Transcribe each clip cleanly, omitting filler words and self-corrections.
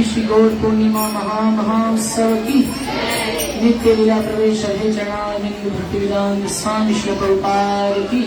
श्री गौर पूर्णिमा महामहोत्सव की नित्य लीला प्रवेश है चरणारविंद भक्ति विदान स्वामी श्री प्रभुपाद की।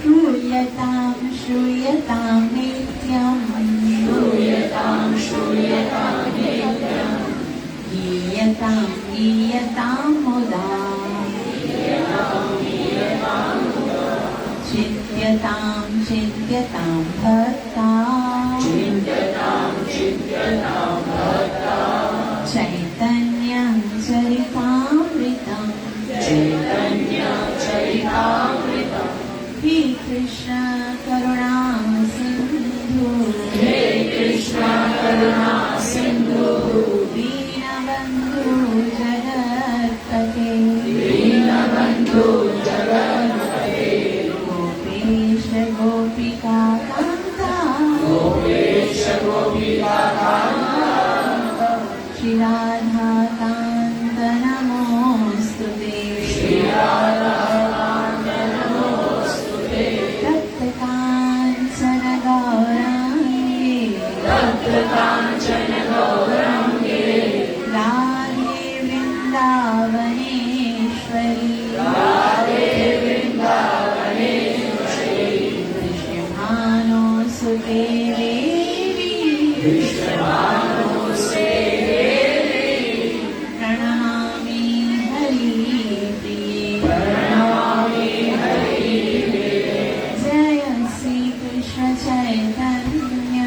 श्रूयतां श्रूयतां नित्यं गीयतां गीयतां मुदा चिन्त्यतां चिन्त्यतां भक्ता चैतन्यं चरितामृतं हे कृष्ण करुणा सिन्धु दीनबन्धु जगत्पते गोपेश गोपिका कान्ता श्री राधा कान्त नमोऽस्तुते तप्त काञ्चन गौराङ्गे राधे वृन्दावनेश्वरी दृश्यमानोऽसुते देवी प्रणमामि हरिप्रिये जय श्री कृष्ण चैतन्य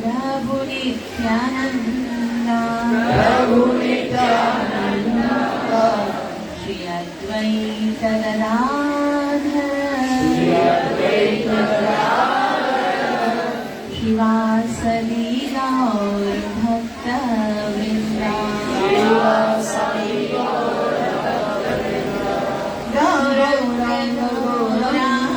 प्रभु नित्यानन्द श्री अद्वैत गदाधर शिवासदि गौर भक्तवृन्दा Gauranga Gauranga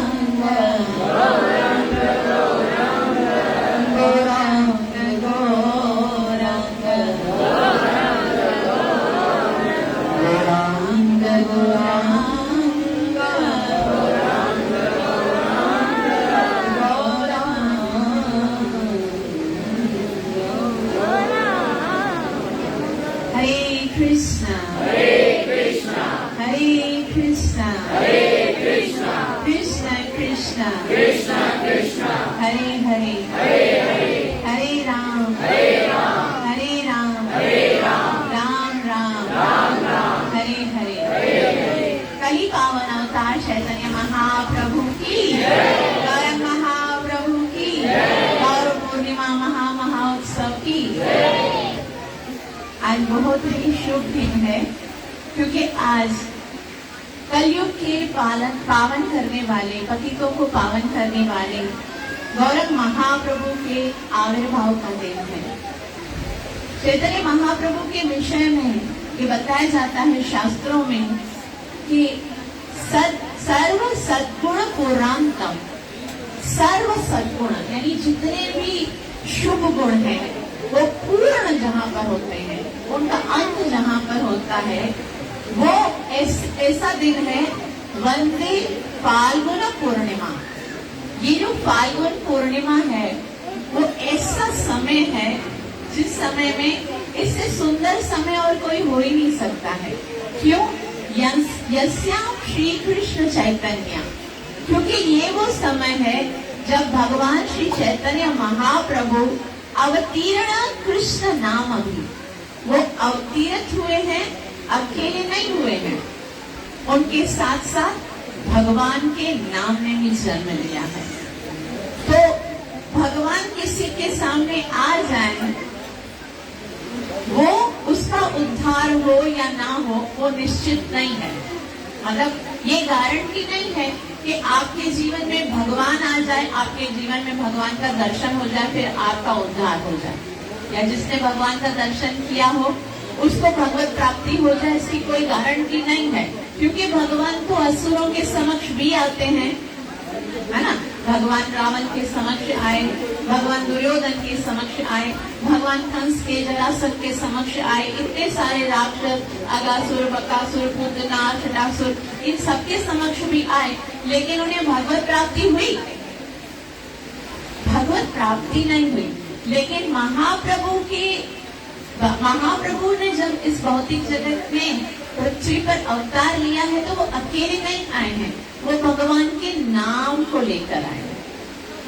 Krishna Krishna Hare Hare Hare Ram Hare Ram Ram Ram Hare Hare कली पावन अवतार चैतन्य महाप्रभु की गौरंग महाप्रभु की गौर पूर्णिमा महामहोत्सव की आज बहुत ही शुभ दिन है क्योंकि आज कलयुग के पावन करने वाले पतितों को पावन करने वाले गौरंग महाप्रभु के आविर्भाव का दिन है। चैतन्य महाप्रभु के विषय में ये बताया जाता है शास्त्रों में कि सर्व सद्गुण पूर्णांतम, सर्व सद्गुण यानी जितने भी शुभ गुण हैं वो पूर्ण जहाँ पर होते हैं, उनका अंत जहाँ पर होता है वो ऐसा दिन है वंदे फाल्गुन पूर्णिमा। ये जो फाल्गुन पूर्णिमा है वो ऐसा समय है जिस समय में इससे सुंदर समय और कोई हो ही नहीं सकता है। क्यों? यस्याम श्री कृष्ण चैतन्य, क्योंकि ये वो समय है जब भगवान श्री चैतन्य महाप्रभु अवतीर्ण कृष्ण नाम अभी वो अवतीर्थ हुए हैं, अकेले नहीं हुए हैं, उनके साथ साथ भगवान के नाम ने भी जन्म लिया है। तो भगवान किसी के सामने आ जाए वो उसका उद्धार हो या ना हो वो निश्चित नहीं है। मतलब ये गारंटी नहीं है कि आपके जीवन में भगवान आ जाए, आपके जीवन में भगवान का दर्शन हो जाए फिर आपका उद्धार हो जाए, या जिसने भगवान का दर्शन किया हो उसको भगवत प्राप्ति हो जाए, इसकी कोई गारंटी नहीं है। क्योंकि भगवान तो असुरों के समक्ष भी आते हैं, है ना। भगवान रावण के समक्ष आए, भगवान दुर्योधन के समक्ष आए, भगवान कंस के जरासंध के समक्ष आए, इतने सारे राक्षस अगासुर बकासुर पूतना शटासुर इन सबके समक्ष भी आए, लेकिन उन्हें भगवत प्राप्ति हुई? भगवत प्राप्ति नहीं हुई। लेकिन महाप्रभु ने जब इस भौतिक जगत में पृथ्वी पर अवतार लिया है तो वो अकेले नहीं आए हैं, वो भगवान के नाम को लेकर आए हैं।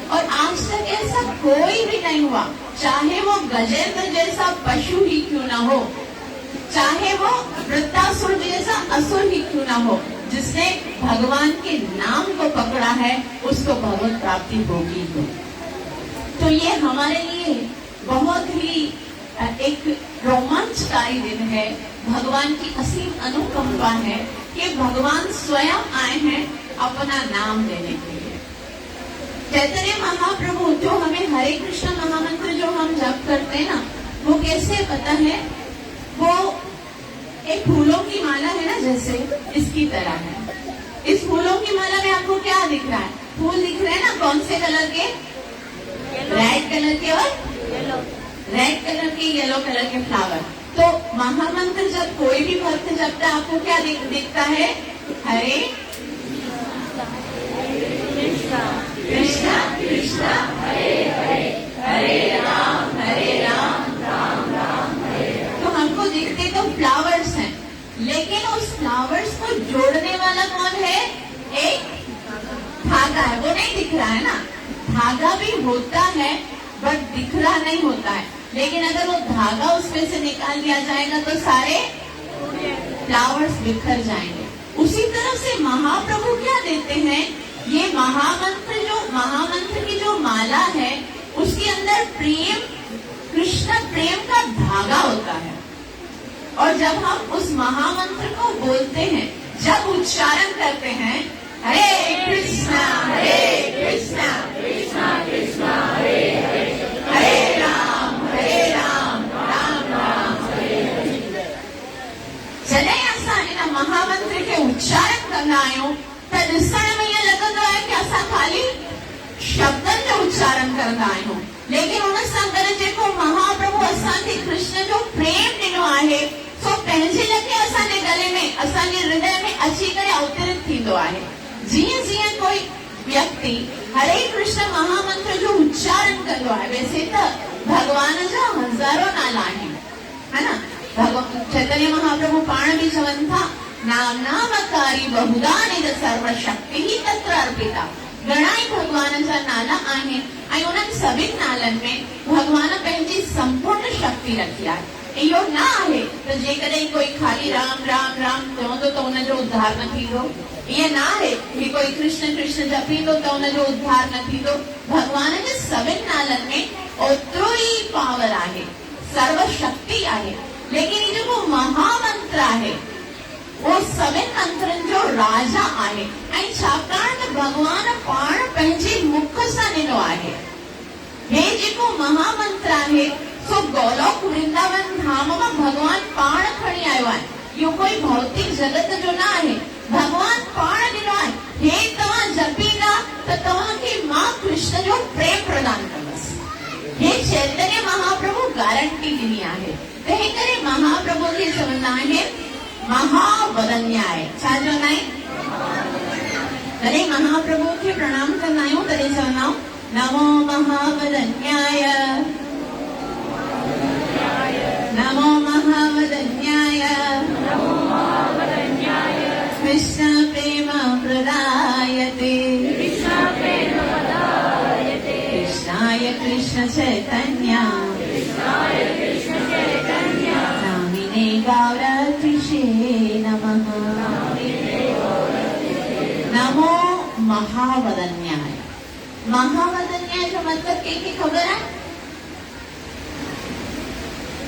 और आज तक ऐसा कोई भी नहीं हुआ, चाहे वो गजेंद्र जैसा पशु ही क्यों ना हो, चाहे वो वृत्तासुर जैसा असुर ही क्यों ना हो, जिसने भगवान के नाम को पकड़ा है उसको भगवत प्राप्ति होगी। तो ये हमारे लिए बहुत ही एक रोमांचकारी दिन है, भगवान की असीम अनुकंपा है कि भगवान स्वयं आए हैं अपना नाम देने के लिए। चैतन्य महाप्रभु जो हमें हरे कृष्ण महामंत्र जो हम जप करते हैं ना, वो कैसे पता है, वो एक फूलों की माला है ना, जैसे इसकी तरह है। इस फूलों की माला में आपको क्या दिख रहा है? फूल दिख रहे हैं ना, कौन से कलर के? रेड कलर के और रेड कलर के, येलो कलर के फ्लावर। तो महामंत्र जब कोई भी भक्त जपता है आपको क्या दिखता है? हरे कृष्णा कृष्णा हरे हरे, हरे राम राम राम हरे। तो हमको दिखते तो फ्लावर्स हैं, लेकिन उस फ्लावर्स को जोड़ने वाला कौन है? एक धागा है, वो नहीं दिख रहा है ना। धागा भी होता है बट दिख रहा नहीं होता है, लेकिन अगर वो धागा उसमें से निकाल दिया जाएगा तो सारे फ्लावर्स बिखर जाएंगे। उसी तरह से महाप्रभु क्या देते हैं? ये महामंत्र की जो माला है उसके अंदर प्रेम, कृष्ण प्रेम का धागा होता है। और जब हम उस महामंत्र को बोलते हैं, जब उच्चारण करते हैं, हरे कृष्णा कृष्णा कृष्णा हरे हरे, हरे राम राम राम हरे हरे। जॾहिं असां इन महामंत्र खे उच्चारण कंदा आहियूं त ॾिसण में ईअं लॻंदो आहे कि असां ख़ाली शब्दनि जो उच्चारण कंदा आहियूं, लेकिन उन सां गॾु जेको महाप्रभु असांखे कृष्ण जो प्रेम ॾिनो आहे सो पंहिंजे लॻे असांजे गले में, असांजे हृदय में अची करे अवतरित थींदो आहे। जीअं जीअं कोई व्यक्ति हरे कृष्ण महामंत्र जो उच्चारण कंदो आहे, वैसे त भगवान जा हज़ारों नाला आहिनि, है ना। चैतन्य महाप्रभु पाण भी चवनि था, नामकारी बहुधा निज सर्वशक्ति ही तत्र अर्पिता। घणा ई भगवान जा नाला आहिनि ऐं उन्हनि सभिनि नालनि में भगवान पंहिंजी संपूर्ण शक्ति रखी आहे। इहो न आहे त जेकॾहिं कोई खाली राम राम राम चवंदो त उनजो उद्धार न थींदो। ईअं न आहे कि कोई कृष्ण कृष्ण जपींदो त उनजो उद्धार न थींदो। भगवान जे सभिनि नालनि में ओतिरो ई पावर आहे, सर्वशक्ति आहे, लेकिन ये जेको महामंत्र आहे वो सभिनि मंत्रनि जो राजा आहे। ऐं छाकाणि त भगवान पाण पंहिंजे मुख सां ॾिनो आहे। हे जेको महामंत्र आहे सो गोलोक वृंदावन धाम में भगवान पाण खणी आयो आहे। इहो कोई भौतिक जगत जो न आहे, भगवान पाण ॾिनो आहे। हे तव्हां जपींदा त तव्हांखे मां कृष्ण जो प्रेम प्रदान कंदसि। हे चैतन्य महाप्रभु गारंटी ॾिनी आहे। तंहिं करे महाप्रभु खे चवंदा आहिनि महावदन्याय। छा चवंदा आहिनि? तॾहिं महाप्रभु खे प्रणाम कंदा आहियूं तॾहिं चवंदा आहियूं नमो महावदन्याय, नमो महावदन्याय, कृष्ण प्रेम प्रदायते, कृष्णाय कृष्ण चैतन्य नामिने गौरकृषे नमः। नमो महावदन्याय। महावदन्याय का मतलब क्या खबर है?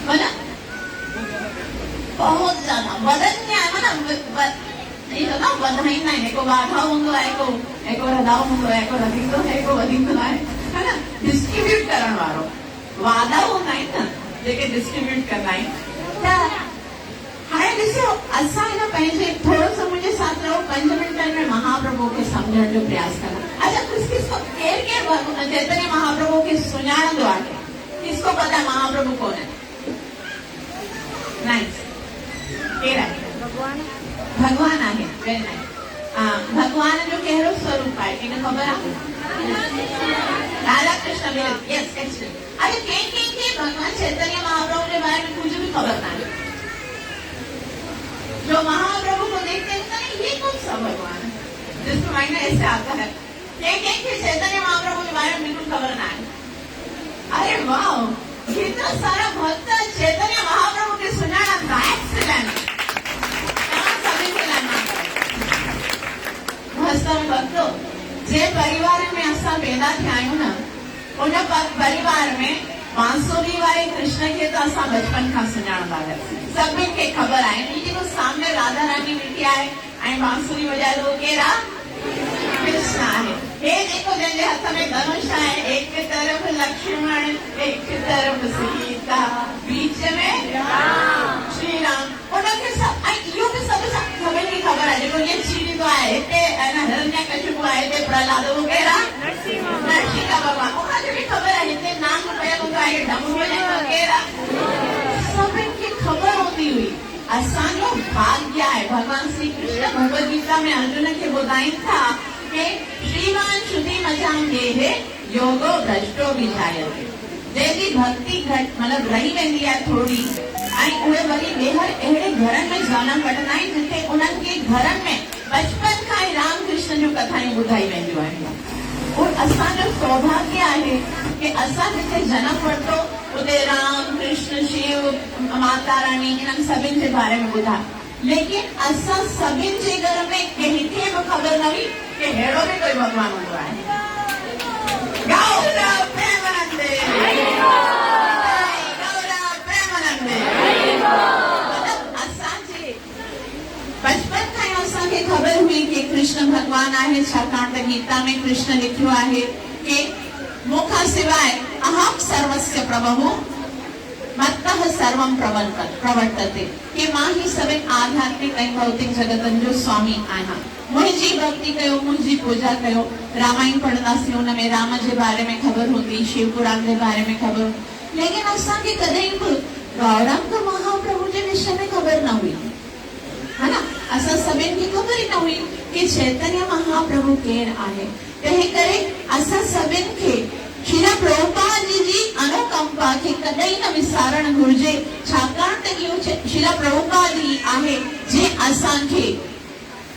बोला बहुत ज्यादा वदन्याय मतलब बधाई ना एको वाढाव होंदो आहे, एको रदाव होंदो आहे, एको रदींदो आहे, एको वदींदो आहे, है ना। डिस्ट्रीब्यूट करण वारो वादा होंदा आहिनि न, जेके डिस्ट्रीब्यूट कंदा आहिनि। त हाणे ॾिसो असां हिन पंहिंजे थोरो सो मुंहिंजे साथ रहो, 5 मिनटनि में महाप्रभु के समझण जो प्रयास कंदा। अच्छा किसको केरु चैतन्य महाप्रभु के सुञाणंदो आहे? किसको पता है महाप्रभु कौन है? नाइस। केरु आहे? भगवान आहे। Very nice. भगवान जो कहिड़ो स्वरूप आहे? इन ख़बर आहे? राधा कृष्ण मिलन, यस एक्चुअली अरे के भगवान चैतन्य महाप्रभु के बारे में कुछ भी खबर ना है। जो महाप्रभु को देखते हैं ना, ये कौन सा भगवान है, जिसको माइंड में ऐसे आता है के चैतन्य महाप्रभु के बारे में बिल्कुल खबर ना है। अरे वाह, कितना सारा भक्त चैतन्य महाप्रभु के सुनाना था, एक्सीलेंट, सभी को लाना। भक्तों, जे परिवार में असा पैदा थे आयो ना, उन परिवार में बांसुरी वाले कृष्ण के तो असा बचपन का सुनाना है, सभी के खबर आए। नीचे तो सामने राधा रानी बैठी आए, बांसुरी बजाए तो केरा कृष्ण है। ये देखो जैसे हाथ में धनुष है, एक की तरफ लक्ष्मण, एक की तरफ सीता, बीच में श्री राम। उनके सब यो भी सब सभी की खबर है। देखो ये चीनी तो आए थे ना, हिरण्यकशिपु आए थे, प्रहलाद वगैरह, नरसिंह भगवान, उन्हें भी खबर है। इतने नाम को आए डमरू वगैरह, सभी की खबर होती हुई असांजो भाग्य है। भगवान श्री कृष्ण भगवद गीता में अर्जुन के बुधाई था कि श्रीमान श्रुति मचाम देहे योगो भ्रष्टो विजायते। जैसी भक्ति घट मतलब रही वेंदी है थोड़ी, उहे वरी बेहर अहिड़े घरन में जनम वठंदा आहिनि जिते उन्हनि खे घरन में बचपन खां ई राम कृष्ण जूं कथायूं ॿुधाई वेंदियूं आहिनि। और असांजो सौभाग्य आहे कि असां जिते जनम वरितो उते राम कृष्ण शिव माता रानी इन्हनि सभिनि जे बारे में ॿुधा, लेकिन असां सभिनि जे घर में कंहिंखे बि ख़बर न हुई कि अहिड़ो बि कोई भॻवान हूंदो आहे। गौरव प्रेमानंदे, गौरव प्रेमानंदे। असांजे बचपन खां ई असांखे ख़बर हुई कि कृष्ण भगवान आहे, छाकाणि त गीता में कृष्ण लिखियो आहे कि मूंखां सवाइ अहम सर्वस्य प्रभु मत्तः सर्वं प्रवर्तते, कि मां ही सभिनि आध्यात्मिक ऐं भौतिक जगतनि जो स्वामी आहियां। मुंहिंजी भक्ति कयो, मुंहिंजी पूजा कयो। रामायण पढ़ंदासीं, हुन में राम जे बारे में ख़बर हूंदी, शिव पुराण जे बारे में ख़बर, लेकिन असांखे कॾहिं बि गौरंग महाप्रभु जे विषय में ख़बर न हुई, है ना। असां सभिनि खे ख़बर ई न हुई कि चैतन्य महाप्रभु केरु आहे। तंहिं करे असां सभिनि खे श्रीला प्रभुपाद जी अनुकंपा खे कॾहिं न विसारण घुर्जे, छाकाणि त इहो श्रीला प्रभुपाद ई आहे जे असांखे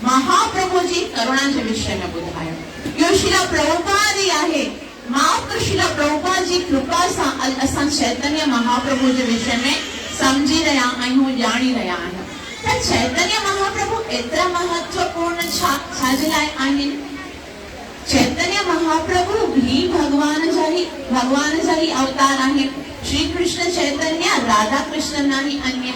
महाप्रभु जी करुणा जे विषय में ॿुधायो। इहो श्रीला प्रभुपाद ई आहे। मात्र श्रीला प्रभुपाद जी कृपा सां असां चैतन्य महाप्रभु जे विषय में समझी रहिया आहियूं, ॼाणी रहिया आहियूं। त चैतन्य महाप्रभु एतिरा महत्वपूर्ण छाजे लाइ आहिनि? चैतन्य महाप्रभु भी भगवान जा ही अवतार आहे। श्री कृष्ण चैतन्य राधा कृष्ण ना ही अन्य।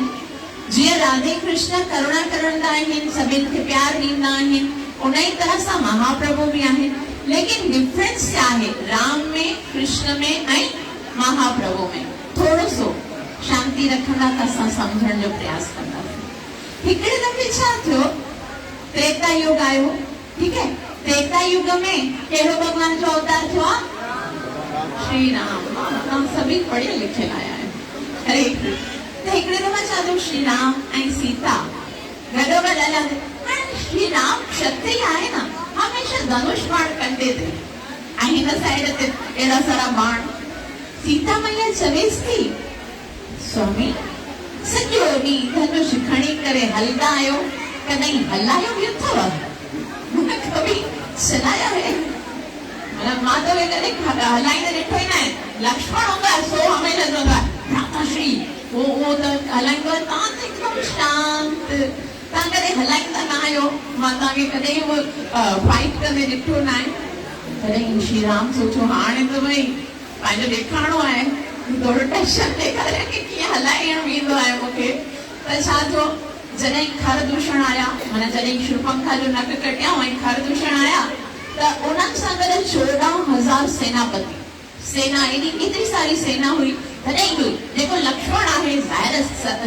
जीअं राधे कृष्ण करुणा करंदा आहिनि, सभिनि खे प्यार ॾींदा आहिनि, उन ई तरह सां महाप्रभु भी आहिनि। लेकिन डिफरेंस छा आहे राम में, कृष्ण में ऐं महाप्रभु में? थोड़ो सो शांति रखंदा त असां समझण जो प्रयास कंदासीं। हिकिड़े दफ़े छा थियो, त्रेता युग आयो, ठीक है। त्रेता युग में कहिड़ो भगवान जो अवतार थियो? श्री राम। सभी पढ़े लिखे आया है। हरे कृष्ण। हिकिड़े दफ़ा छा थियो, श्री राम ऐं सीता गॾोगॾु हलिया। श्री राम क्षत्रिय आहे न, हमेशा धनुष बाण कंदे थे, ऐं हिन साइड ते अहिड़ा सारा बाण। सीता मैया चवेसि थी, स्वामी सॼो ॾींहुं धनुष खणी करे हलंदा आहियो, कॾहिं हलायो बि अथव? कभी चलाया है? मतलब मां तो कॾहिं हलाईंदे ॾिठो ई न आहे। लक्ष्मण हूंदा सो हमेशा चवंदा भ्राताश्री वो त हलाईंदो आहे, तव्हां त हिकदमि शांत, तव्हां कॾहिं हलाईंदा न आहियो, मां तव्हांखे कॾहिं उहो फाइट कंदे ॾिठो न आहे। तॾहिं श्री राम सोचियो हाणे त भई पंहिंजो ॾेखारणो आहे, थोरो टेंशन ॾेखारे कि कीअं हलाइणो ईंदो आहे मूंखे। त छा थियो, जॾहिं खरदूषण आया, माना जॾहिं शूर्पणखा जो नक कटियाऊं ऐं खरदूषण आया, त उन्हनि सां गॾु 14,000 सेनापति, सेना एतिरी सारी सेना हुई। तॾहिं बि जेको लक्ष्मण आहे, ज़ाहिर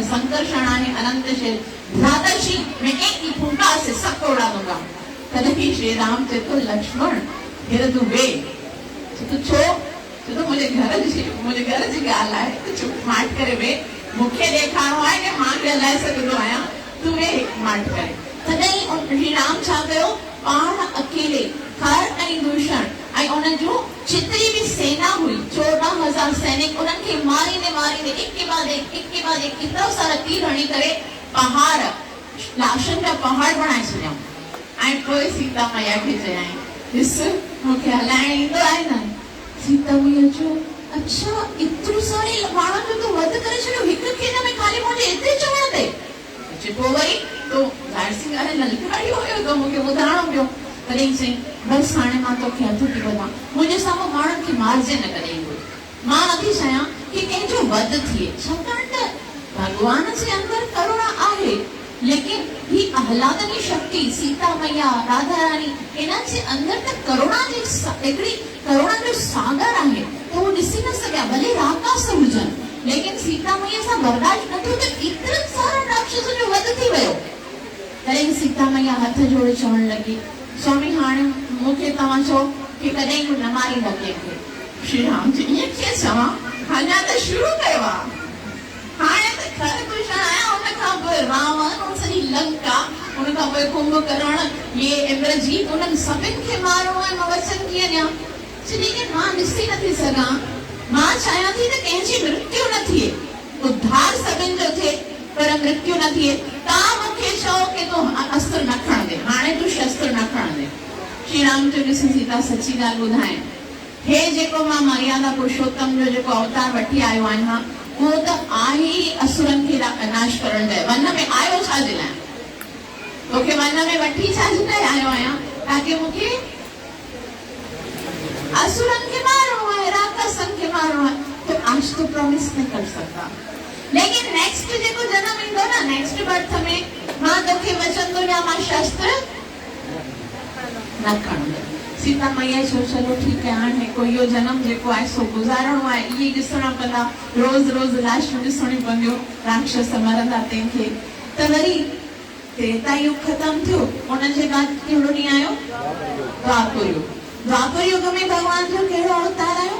संकर्षण आहे, अनंत शेर, भ्राताश्री मैं एक ही फूंका से सबको उड़ा दूंगा। तॾहिं श्री राम चए थो, लक्ष्मण हींअर तूं वेह। चए थो छो? चए थो मुंहिंजे घर जी ॻाल्हि आहे, तूं चुप माट करे वेह, मूंखे ॾेखारणो आहे कि मां बि हलाए सघंदो आहियां, तूं वेह माट करे। तॾहिं श्री राम छा कयो, पाण अकेले खर ऐं दूषण ऐं उन जो जितनी भी सेना हुई 14,000 सैनिक उन्हनि खे मारींदे एक के बाद एक केतिरा सारा तीर हणी करे पहाड़ लाशनि जा पहाड़ बणाए छॾियऊं। ऐं पोइ सीता मैया खे चयाईं, ॾिस मूंखे हलाइण ईंदो आहे न। सीता मैया चयो, अच्छा एतिरो सारे माण्हुनि जो तूं वध करे छॾियो हिक खेन में, ख़ाली मुंहिंजे एतिरे चवण ते? पोइ वरी तो ज़ाहिर सी ॻाल्हि आहे, ललकारियो हुयो त मूंखे ॿुधाइणो पियो। तॾहिं चई, बसि हाणे मां तोखे हथ थी वधां, मुंहिंजे साम्हूं माण्हुनि खे मारिजे न कॾहिं बि। मां नथी चाहियां कि कंहिंजो वध थिए, छाकाणि त भॻवान जे अंदरि करुणा आहे, लेकिन ही आह्लादनी शक्ति सीता मैया राधा रानी इन्हनि जे अंदरि त करुणा जी हिकिड़ी करुणा जो सागर आहे, त उहो ॾिसी न सघिया, भले राकास हुजनि, लेकिन सीता मैया सां बर्दाश्त न थियो त एतिरनि सारा राक्षसनि जो वध थी वियो। तॾहिं सीता मैया हथ जोड़े चवण लॻी, स्वामी हाणे मूंखे तव्हां चओ कि कॾहिं बि न मारींदा कंहिंखे। श्री राम जी, ईअं कीअं चवां, अञा त शुरू कयो आहे, हाणे त खर कृष्ण आया, उन खां पोइ रावण, उन सॼी लंका, उन खां पोइ कुंभकर्ण, ये इंद्रजीत, उन्हनि सभिनि खे मारणो आहे, मां वचन कीअं ॾियां? लेकिन मां ॾिसी नथी सघां, मां चाहियां थी त कंहिंजी मृत्यु न थिए, उद्धार सभिनि जो थिए, पर मृत्यु न थिए। तव्हां मूंखे चओ कि तूं अस्त्र न खणंदे, हाणे तूं शस्त्र न खणंदे। श्री राम जो ॾिसी सीता सची ॻाल्हि ॿुधाए, हे जेको मां मर्यादा पुरुषोत्तम जो जेको अवतार वठी आयो आहियां, उहो त आहे ई असुरनि खे नाश करण लाइ। वन में आयो छाजे लाइ? तोखे वन में वठी छाजे लाइ आयो आहियां? ताकि मूंखे असुरनि खे मारणो आहे, राक्षसनि खे मारणो आहे। तो आज तो प्रॉमिस नहीं कर सकता, लेकिन नेक्स्ट जेको जन्म ईंदो न, नेक्स्ट बर्थ में मां तोखे वचन थो ॾियां, मां शस्त्र न खणंदमि। सीता मैया चयो, चलो ठीक है, हाणे कोई इहो जनम जेको आहे सो गुज़ारणो आहे, इहे ॾिसणा पवंदा, रोज़ रोज़ लाशूं ॾिसणी पवंदियूं, राक्षस मरंदा तंहिंखे। त वरी त्रेता युग ख़तम थियो, उन जे बाद कहिड़ो ॾींहुं आयो? द्वापर युग। द्वापर युग में भगवान जो कहिड़ो अवतार आयो?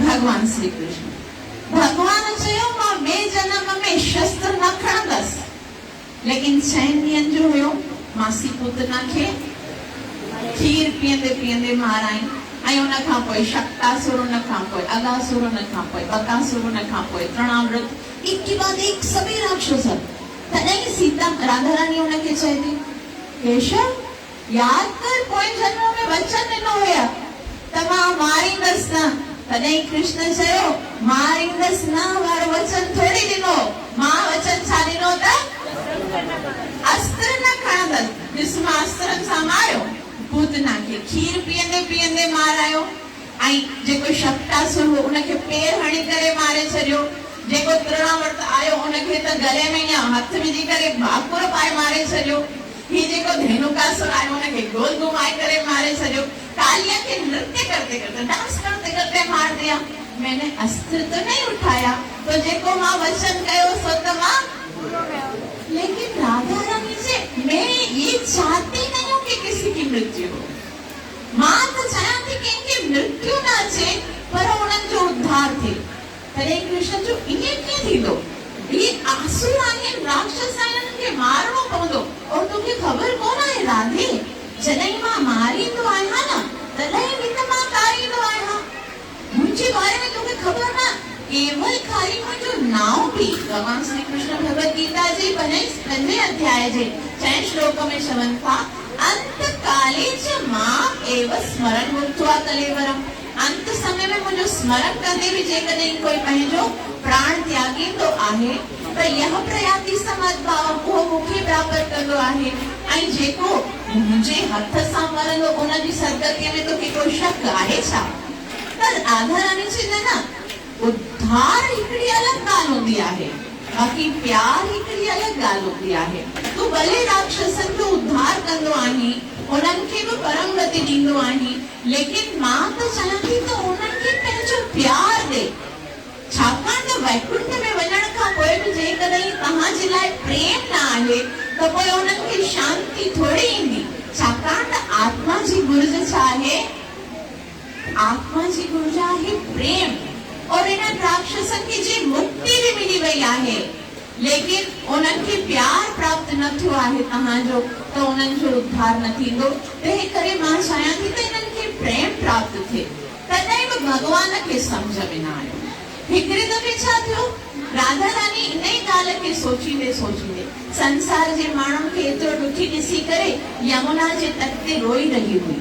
भगवान श्री कृष्ण। भगवान चयो, मां ॿिए जनम में शस्त्र न खणंदसि, लेकिन 6 ॾींहंनि जो हुयो, मासी पुतना खे खीर पीअंदे माराई, ऐं उन खां पोइ शक्तासुर, उन खां पोइ अगासुर, उन खां पोइ बकासुर, उन खां पोइ तृणावृत, एक के बाद एक सभी राक्षस। तॾहिं सीता राधा रानी उनखे चए थी, केशव याद कर, पोइ जन्म में वचन ॾिनो हुया त मां मारींदसि न। तॾहिं कृष्ण चयो, मारींदसि न वारो वचन थोड़ी ॾिनो, मां वचन छा ॾिनो त अस्त्र न खणंदसि। ॾिस, मां अस्त्रनि सां मारियो, पूतना खे खीर पीअंदे मारायो, ऐं जेको शक्तासुर हो उनखे पेर हणी करे मारे छॾियो, जेको तृणावर्त आयो उनखे त गले में या हथ विझी करे भाकुर पाए मारे छॾियो, ही जेको धेनुकासुर आयो उनखे गोल घुमाए करे मारे छॾियो, कालिया के नृत्य करते करते, डांस करते करते मार दिया। मैंने अस्त्र तो नहीं उठाया, तो जेको मां वचन कयो सो त मां। लेकिन राधा रानी से मैं ये चाहती नहीं हूँ कि किसी की मृत्यु हो, मां तो चाहती कि इनकी मृत्यु न अचे, पर उन्हनि जो उद्धार थे। तॾहिं कृष्ण जो ईअं कीअं थींदो? ये आसुर आहिनि, राक्षस आहिनि, उन्हनि खे मारणो पवंदो। और तोखे ख़बर कोन आहे राधे, जॾहिं मां मारींदो आहियां न, तॾहिं बि त मां तारींदो आहियां। मुंहिंजे बारे में तोखे ख़बर न, केवल खाली मुंहिंजो नाम बि भगवान श्री कृष्ण भगवत गीता जे 5वें अध्याय जे 6 श्लोक में चवनि था, अंत काले च मां एव स्मरण मुक्त्वा कलेवरम। अंत समय में मुंहिंजो स्मरण कंदे बि जेकॾहिं कोई पंहिंजो प्राण त्यागींदो आहे त यह प्रयाति समद्भावम, उहो मूंखे प्राप्त कंदो आहे। ऐं जेको मुंहिंजे हथ सां मरंदो उनजी सदगतीअ में तोखे कोई शक आहे छा? त राधा रानी चवंदा न, उद्धार हिकिड़ी अलॻि ॻाल्हि हूंदी आहे, बाक़ी प्यार हिकिड़ी अलॻि ॻाल्हि हूंदी आहे। तूं भले राक्षसनि जो उद्धार कंदो आहीं, उन्हनि खे बि परम गति ॾींदो आहीं, लेकिन मां त चाहियां थी त उन्हनि खे पंहिंजो प्यार ॾे। छाकाणि त वैकुंठ में वञण खां पोइ बि जेकॾहिं तव्हांजे लाइ प्रेम न आहे त पोइ उन्हनि खे शांति थोड़ी ईंदी। छाकाणि त आत्मा जी गुर्ज छा आहे? आत्मा जी गुर्ज आहे प्रेम। और इन्हनि राक्षसनि खे जी मुक्ति भी मिली वई आहे, लेकिन उन्हनि खे प्यार प्राप्त न थियो आहे तव्हांजो, त उन्हनि जो उद्धार न थींदो। तंहिं करे मां चाहियां थी त इन्हनि खे प्रेम प्राप्त थे तॾहिं बि भगवान खे सम्झ में न आयो। हिकिड़े दफ़े छा थियो, राधा रानी इन ई ॻाल्हि खे सोचींदे सोचींदे संसार जे माण्हुनि खे एतिरो ॾुखी ॾिसी करे यमुना जे तट ते रोई रही हुई।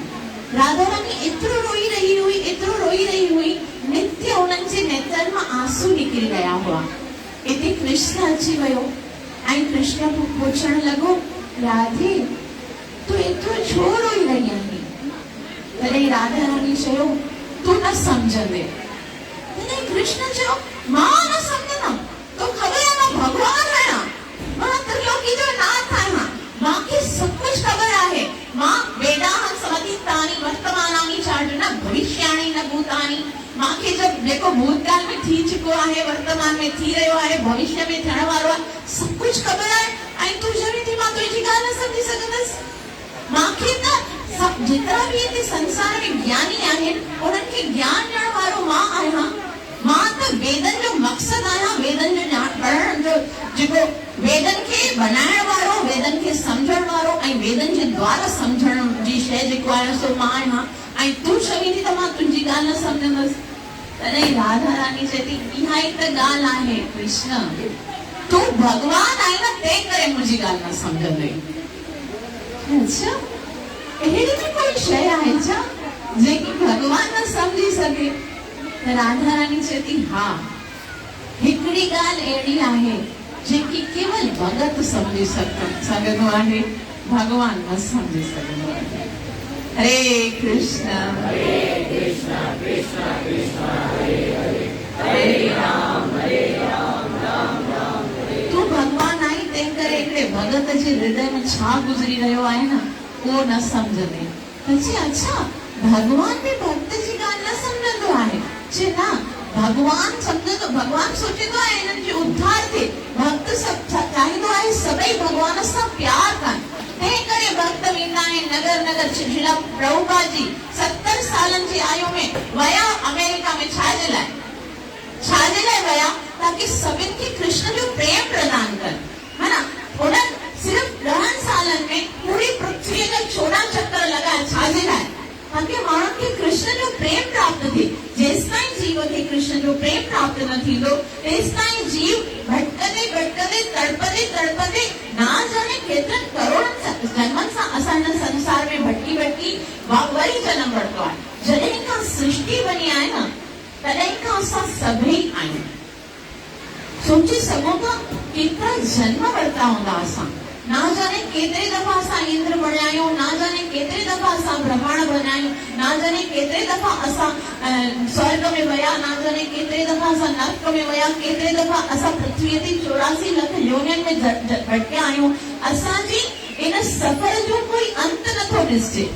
राधा रानी एतिरो रोई रही हुई, एतिरो रोई रही हुई, नित्य उन्हनि जे नेत्रनि मां आंसू निकिरी रहिया हुआ। इते कृष्ण अची वियो ऐं कृष्ण पुछण लॻो, राधे तूं एतिरो छो रोई रही आहीं? तॾहिं राधा रानी चयो, तूं न सम्झंदे। तॾहिं कृष्ण चयो, मां न सम्झंदमि, तो ख़बर आहे मां भॻवान आहियां, मां त्रिलोकी जो नाथ आहियां, मूंखे सभु कुझु ख़बर आहे। मां वेदाहं समतीतानि वर्तमानानि चार्ज न भविष्याणि न भूतानि। मूंखे जब जेको भूतकाल में थी चुको आहे, वर्तमान में थी रहियो आहे, भविष्य में थियण वारो आहे, सभु कुझु ख़बर आहे। ऐं तूं चवीं थी मां तुंहिंजी ॻाल्हि न सम्झी सघंदसि। मूंखे त सभु जेतिरा बि हिते संसार में ज्ञानी आहिनि उन्हनि खे ज्ञान ॾियण वारो मां आहियां। मां त वेदन जो मक़सद आहियां, वेदन जो पढ़ण जो जेको वेदन खे बनाइण वारो, वेदन खे सम्झण वारो ऐं वेदन जे द्वारा सम्झण जी शइ जेको आहे सो मां आहियां। ऐं तूं चवीं थी त मां तुंहिंजी ॻाल्हि न सम्झंदसि। तॾहिं राधा रानी चए थी, इहा ई त ॻाल्हि आहे कृष्ण, तूं भॻवान आहीं न, तंहिं करे मुंहिंजी ॻाल्हि न सम्झंदई। अच्छा, अहिड़ी बि कोई शइ आहे छा जेकी भॻवान न सम्झी सघे? राधा रानी चए थी, हा, हिकिड़ी ॻाल्हि अहिड़ी आहे जेकी केवल भगत सम्झी सघंदो आहे, भॻवान न सम्झी सघंदो आहे। हरे कृष्ण कृष्ण कृष्ण हरे हरे, हरे राम राम राम हरे। तूं भॻवान आई, तंहिं करे हिकिड़े भगत जे हृदय में छा गुज़री रहियो आहे न, उहो न सम्झंदे। अच्छा, भॻवान बि भक्त जी ॻाल्हि न सम्झंदो आहे? जे न, भॻवान सम्झंदो, भॻवान सोचींदो आहे हिननि जो उद्धार थिए। भक्त चाहींदो आहे सभई भॻवान सां प्यार कनि, तंहिं करे भक्त वेंदा आहिनि नगर नगर। श्रील प्रभुपाद जी 70 सालनि जी आयु में विया अमेरिका में, छाजे लाइ विया? ताकि सभिनि खे कृष्ण जो प्रेम प्रदान कनि, है ना। उन्हनि सिर्फ़ 10 सालनि में पूरी पृथ्वी जा 14 चक्कर लगाया, छाजे लाइ? ताकि माण्हुनि खे कृष्ण जो प्रेम प्राप्त थिए। जेसिताईं जीव खे कृष्ण जो प्रेम प्राप्त न थींदो, तेसिताईं जीव भटकंदे भटकंदे तड़पंदे तड़पंदे ना जाने केतिरनि करोड़नि जन्मनि सां असां हिन संसार में भटकी भटकी वरी जनम वरितो आहे। जॾहिं खां सृष्टि बनी आहे न, तॾहिं खां असां सभई आहियूं। सोचे सघो था केतिरा जन्म वरिता हूंदा असां। ना जाने केतिरे दफ़ा असां इंद्र बणिया आहियूं, ना जाने केतिरे दफ़ा असां ब्रह्मांड बणिया आहियूं, ना जाने केतिरे दफ़ा असां स्वर्ग में विया, ना जाने केतिरे दफ़ा असां नर्क में विया, केतिरे दफ़ा असां पृथ्वीअ ते 84 लख योनियुनि में भटकिया आहियूं। असांजी इन सफ़र जो कोई अंत नथो ॾिसिजे।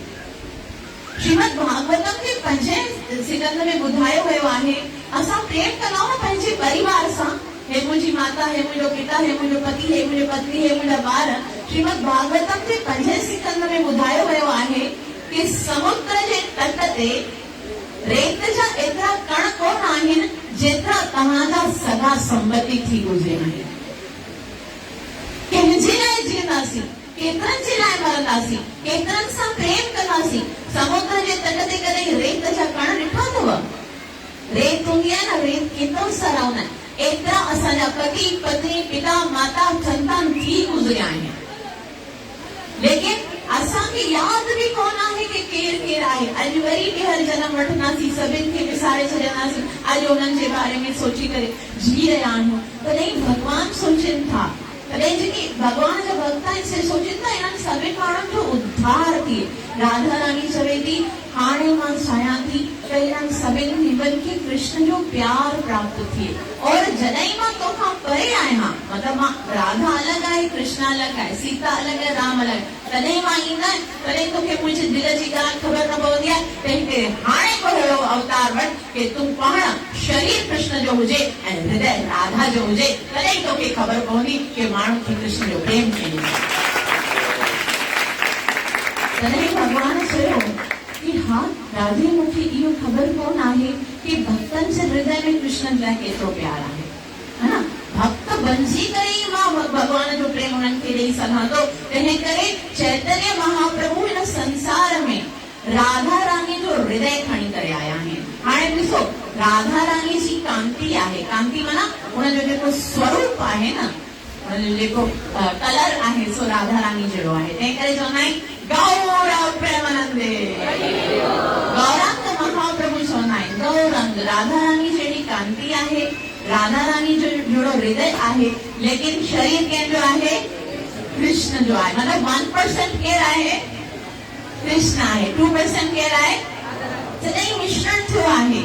श्रीमद भागवतम जे 5 स्कंद में ॿुधायो वियो आहे, असां प्रेम कंदा न पंहिंजे परिवार सां। हे मुंहिंजी माता, हे मुंहिंजो पिता, हे मुंहिंजो पति, हे मुंहिंजो पत्नी, हे मुंहिंजा ॿार। श्रीमद भागवतम जे 5 स्कंद में ॿुधायो वियो आहे कि समुद्र जे तट ते रेत जा एतिरा कण कोन आहिनि जेतिरा तव्हांजा सगा संबंधी थी गुज़रिया आहिनि। कंहिंजे लाइ जीअंदासीं, केतिरनि जे लाइ मरंदासीं, केतिरनि सां प्रेम कंदासीं। समुद्र जे तट ते कॾहिं रेत जा कण ॾिठा अथव? रेत हूंदी आहे न, रेत केतिरो सारा हूंदा आहिनि। एतिरा असांजा पति पत्नी पिता माता संतान थी गुज़रिया आहिनि, लेकिन असांखे यादि बि कोन आहे कि केरु केरु आहे। अॼु वरी ॿीहर जनम वठंदासीं, सभिनि खे विसारे छॾींदासीं, अॼु उन्हनि जे बारे में सोची करे जी रहिया आहियूं। तॾहिं भॻवान सोचनि था, तॾहिं जेके भॻवान जा भक्त आहिनि से सोचनि था इन्हनि सभिनि माण्हुनि जो उद्धार थिए। राधा रानी चवे थी, हाणे मां चाहियां थी त इन्हनि सभिनि जीवन खे कृष्ण जो प्यार प्राप्त थिए। और जॾहिं मां तोखां परे आहियां, मतिलबु मां राधा अलॻि आहे, कृष्ण अलॻि आहे, सीता अलॻि आहे, राम अलॻि, तॾहिं मां ईंदा तॾहिं तोखे मुंहिंजे दिल जी ॻाल्हि ख़बर न पवंदी आहे। तंहिं करे हाणे को अहिड़ो अवतार वठ कि तूं पाण शरीर कृष्ण जो हुजे ऐं हृदय राधा जो हुजे, तॾहिं तोखे ख़बर पवंदी कि माण्हू खे कृष्ण जो प्रेम कीअं आहे। तॾहिं भॻवान चयो कि हा राधे, मूंखे इहो ख़बर कोन आहे कि भक्तनि जे हृदय में कृष्ण लाइ केतिरो प्यार आहे, है ना। भक्त बणिजी करे ई मां भॻवान जो प्रेम उन्हनि खे ॾेई सघां थो। तंहिं करे चैतन्य महाप्रभु हिन संसार में राधा रानी जो हृदय खणी करे आया आहिनि। हाणे ॾिसो राधा रानी जी कांति आहे, कांति माना उनजो जेको स्वरूप आहे न, उनजो जेको कलर आहे सो राधा रानी जहिड़ो आहे। तंहिं करे चवंदा आहिनि गौर प्रेमानंदे, गौरांग महाप्रभु चवंदा आहिनि गौरंग। राधा रानी जहिड़ी कांति आहे, राधा रानी जो जहिड़ो हृदय आहे, लेकिन शरीर कंहिंजो आहे? कृष्ण जो आहे। मतलब 1% केरु आहे? कृष्ण आहे। 2% केरु आहे? तॾहिं मिश्रण थियो आहे।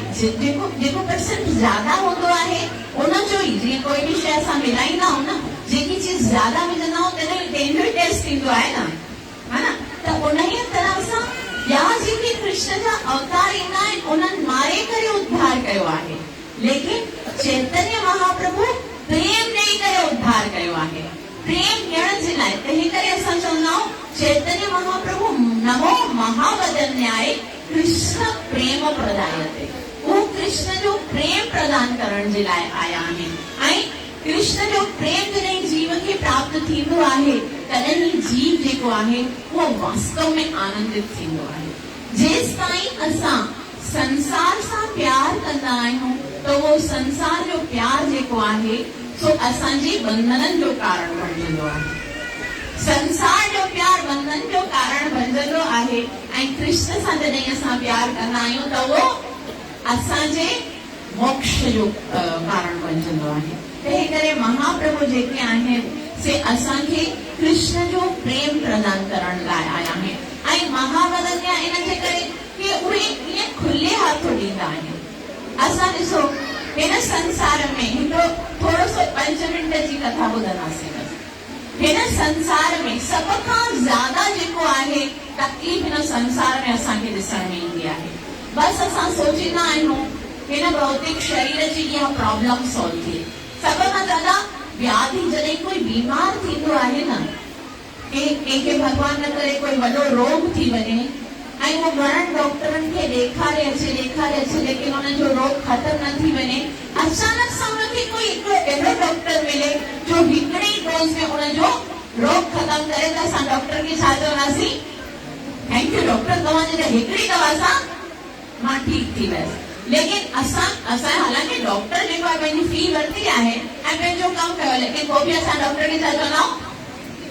जेको परसेंट ज्यादा हूंदो आहे उनजो ई, जीअं कोई बि शइ असां मिलाईंदा आहियूं न, जेकी चीज ज्यादा विझंदा आहियूं तॾहिं तंहिंजो ई टेस्ट थींदो आहे न, है न? त उन ई तरह सां या जेके कृष्ण जा अवतार ईंदा आहिनि उन्हनि मारे करे उद्धार कयो आहे, लेकिन चैतन्य महाप्रभु प्रेम ॾेई करे उद्धार कयो आहे, प्रेम ॾियण जे लाइ। तंहिं करे असां चवंदा आहियूं चैतन्य महाप्रभु नमो महावदन्याय कृष्ण प्रेम प्रदायते। वो कृष्ण जो प्रेम प्रदान करण जे लाइ आया आहिनि। ऐं कृष्ण जो प्रेम जॾहिं जीव खे प्राप्त थींदो आहे तॾहिं ई जीव जेको आहे उहो वास्तव में आनंदित थींदो आहे। जेसि ताईं असां संसार सां प्यार कंदा आहियूं त उहो संसार जो प्यार जेको आहे सो असांजे बंधननि जो कारण बणजंदो आहे। संसार जो प्यार बंधन जो कारण बणजंदो आहे ऐं कृष्ण सां जॾहिं असां प्यार कंदा आहियूं त उहो असांजे मोक्ष जो कारण बणजंदो आहे। तंहिं करे महाप्रभु जेके आहिनि से असांखे कृष्ण जो प्रेम प्रदान करण लाइ आया आहिनि। ऐं महावदन्या इन जे करे कि उहे ईअं खुले हथ ॾींदा आहिनि। असां ॾिसो हिन संसार में हिकिड़ो थोरो सो 5 मिंट जी कथा ॿुधंदासीं। हिन संसार में सभ खां ज्यादा जेको आहे तकलीफ़ हिन संसार में असांखे ॾिसण में ईंदी आहे। बसि असां सोचींदा आहियूं हिन भौतिक शरीर जी इहा प्रॉब्लम सॉल्व थिए। सभ खां ज्यादा व्याधि जॾहिं कोई बीमार थींदो आहे न, कंहिंखे भॻवान न करे कोई वॾो रोग थी वञे ऐं उहो घणनि डॉक्टरनि खे ॾेखारे अचे लेकिन हुनजो रोग ख़तम न थी वञे, अचानक सां हुनखे कोई हिकिड़ो अहिड़ो डॉक्टर मिले जो हिकिड़े ई डोज में हुनजो रोग ख़तम करे त असां डॉक्टर खे छा चवंदासीं? थैंक यू डॉक्टर, तव्हांजे हिकिड़ी दवा सां मां ठीकु थी वियसि। लेकिन असां हालांकि डॉक्टर जेको आहे पंहिंजी फी वरिती आहे ऐं पंहिंजो कमु कयो, लेकिन पोइ बि असां डॉक्टर खे छा चवंदा आहियूं?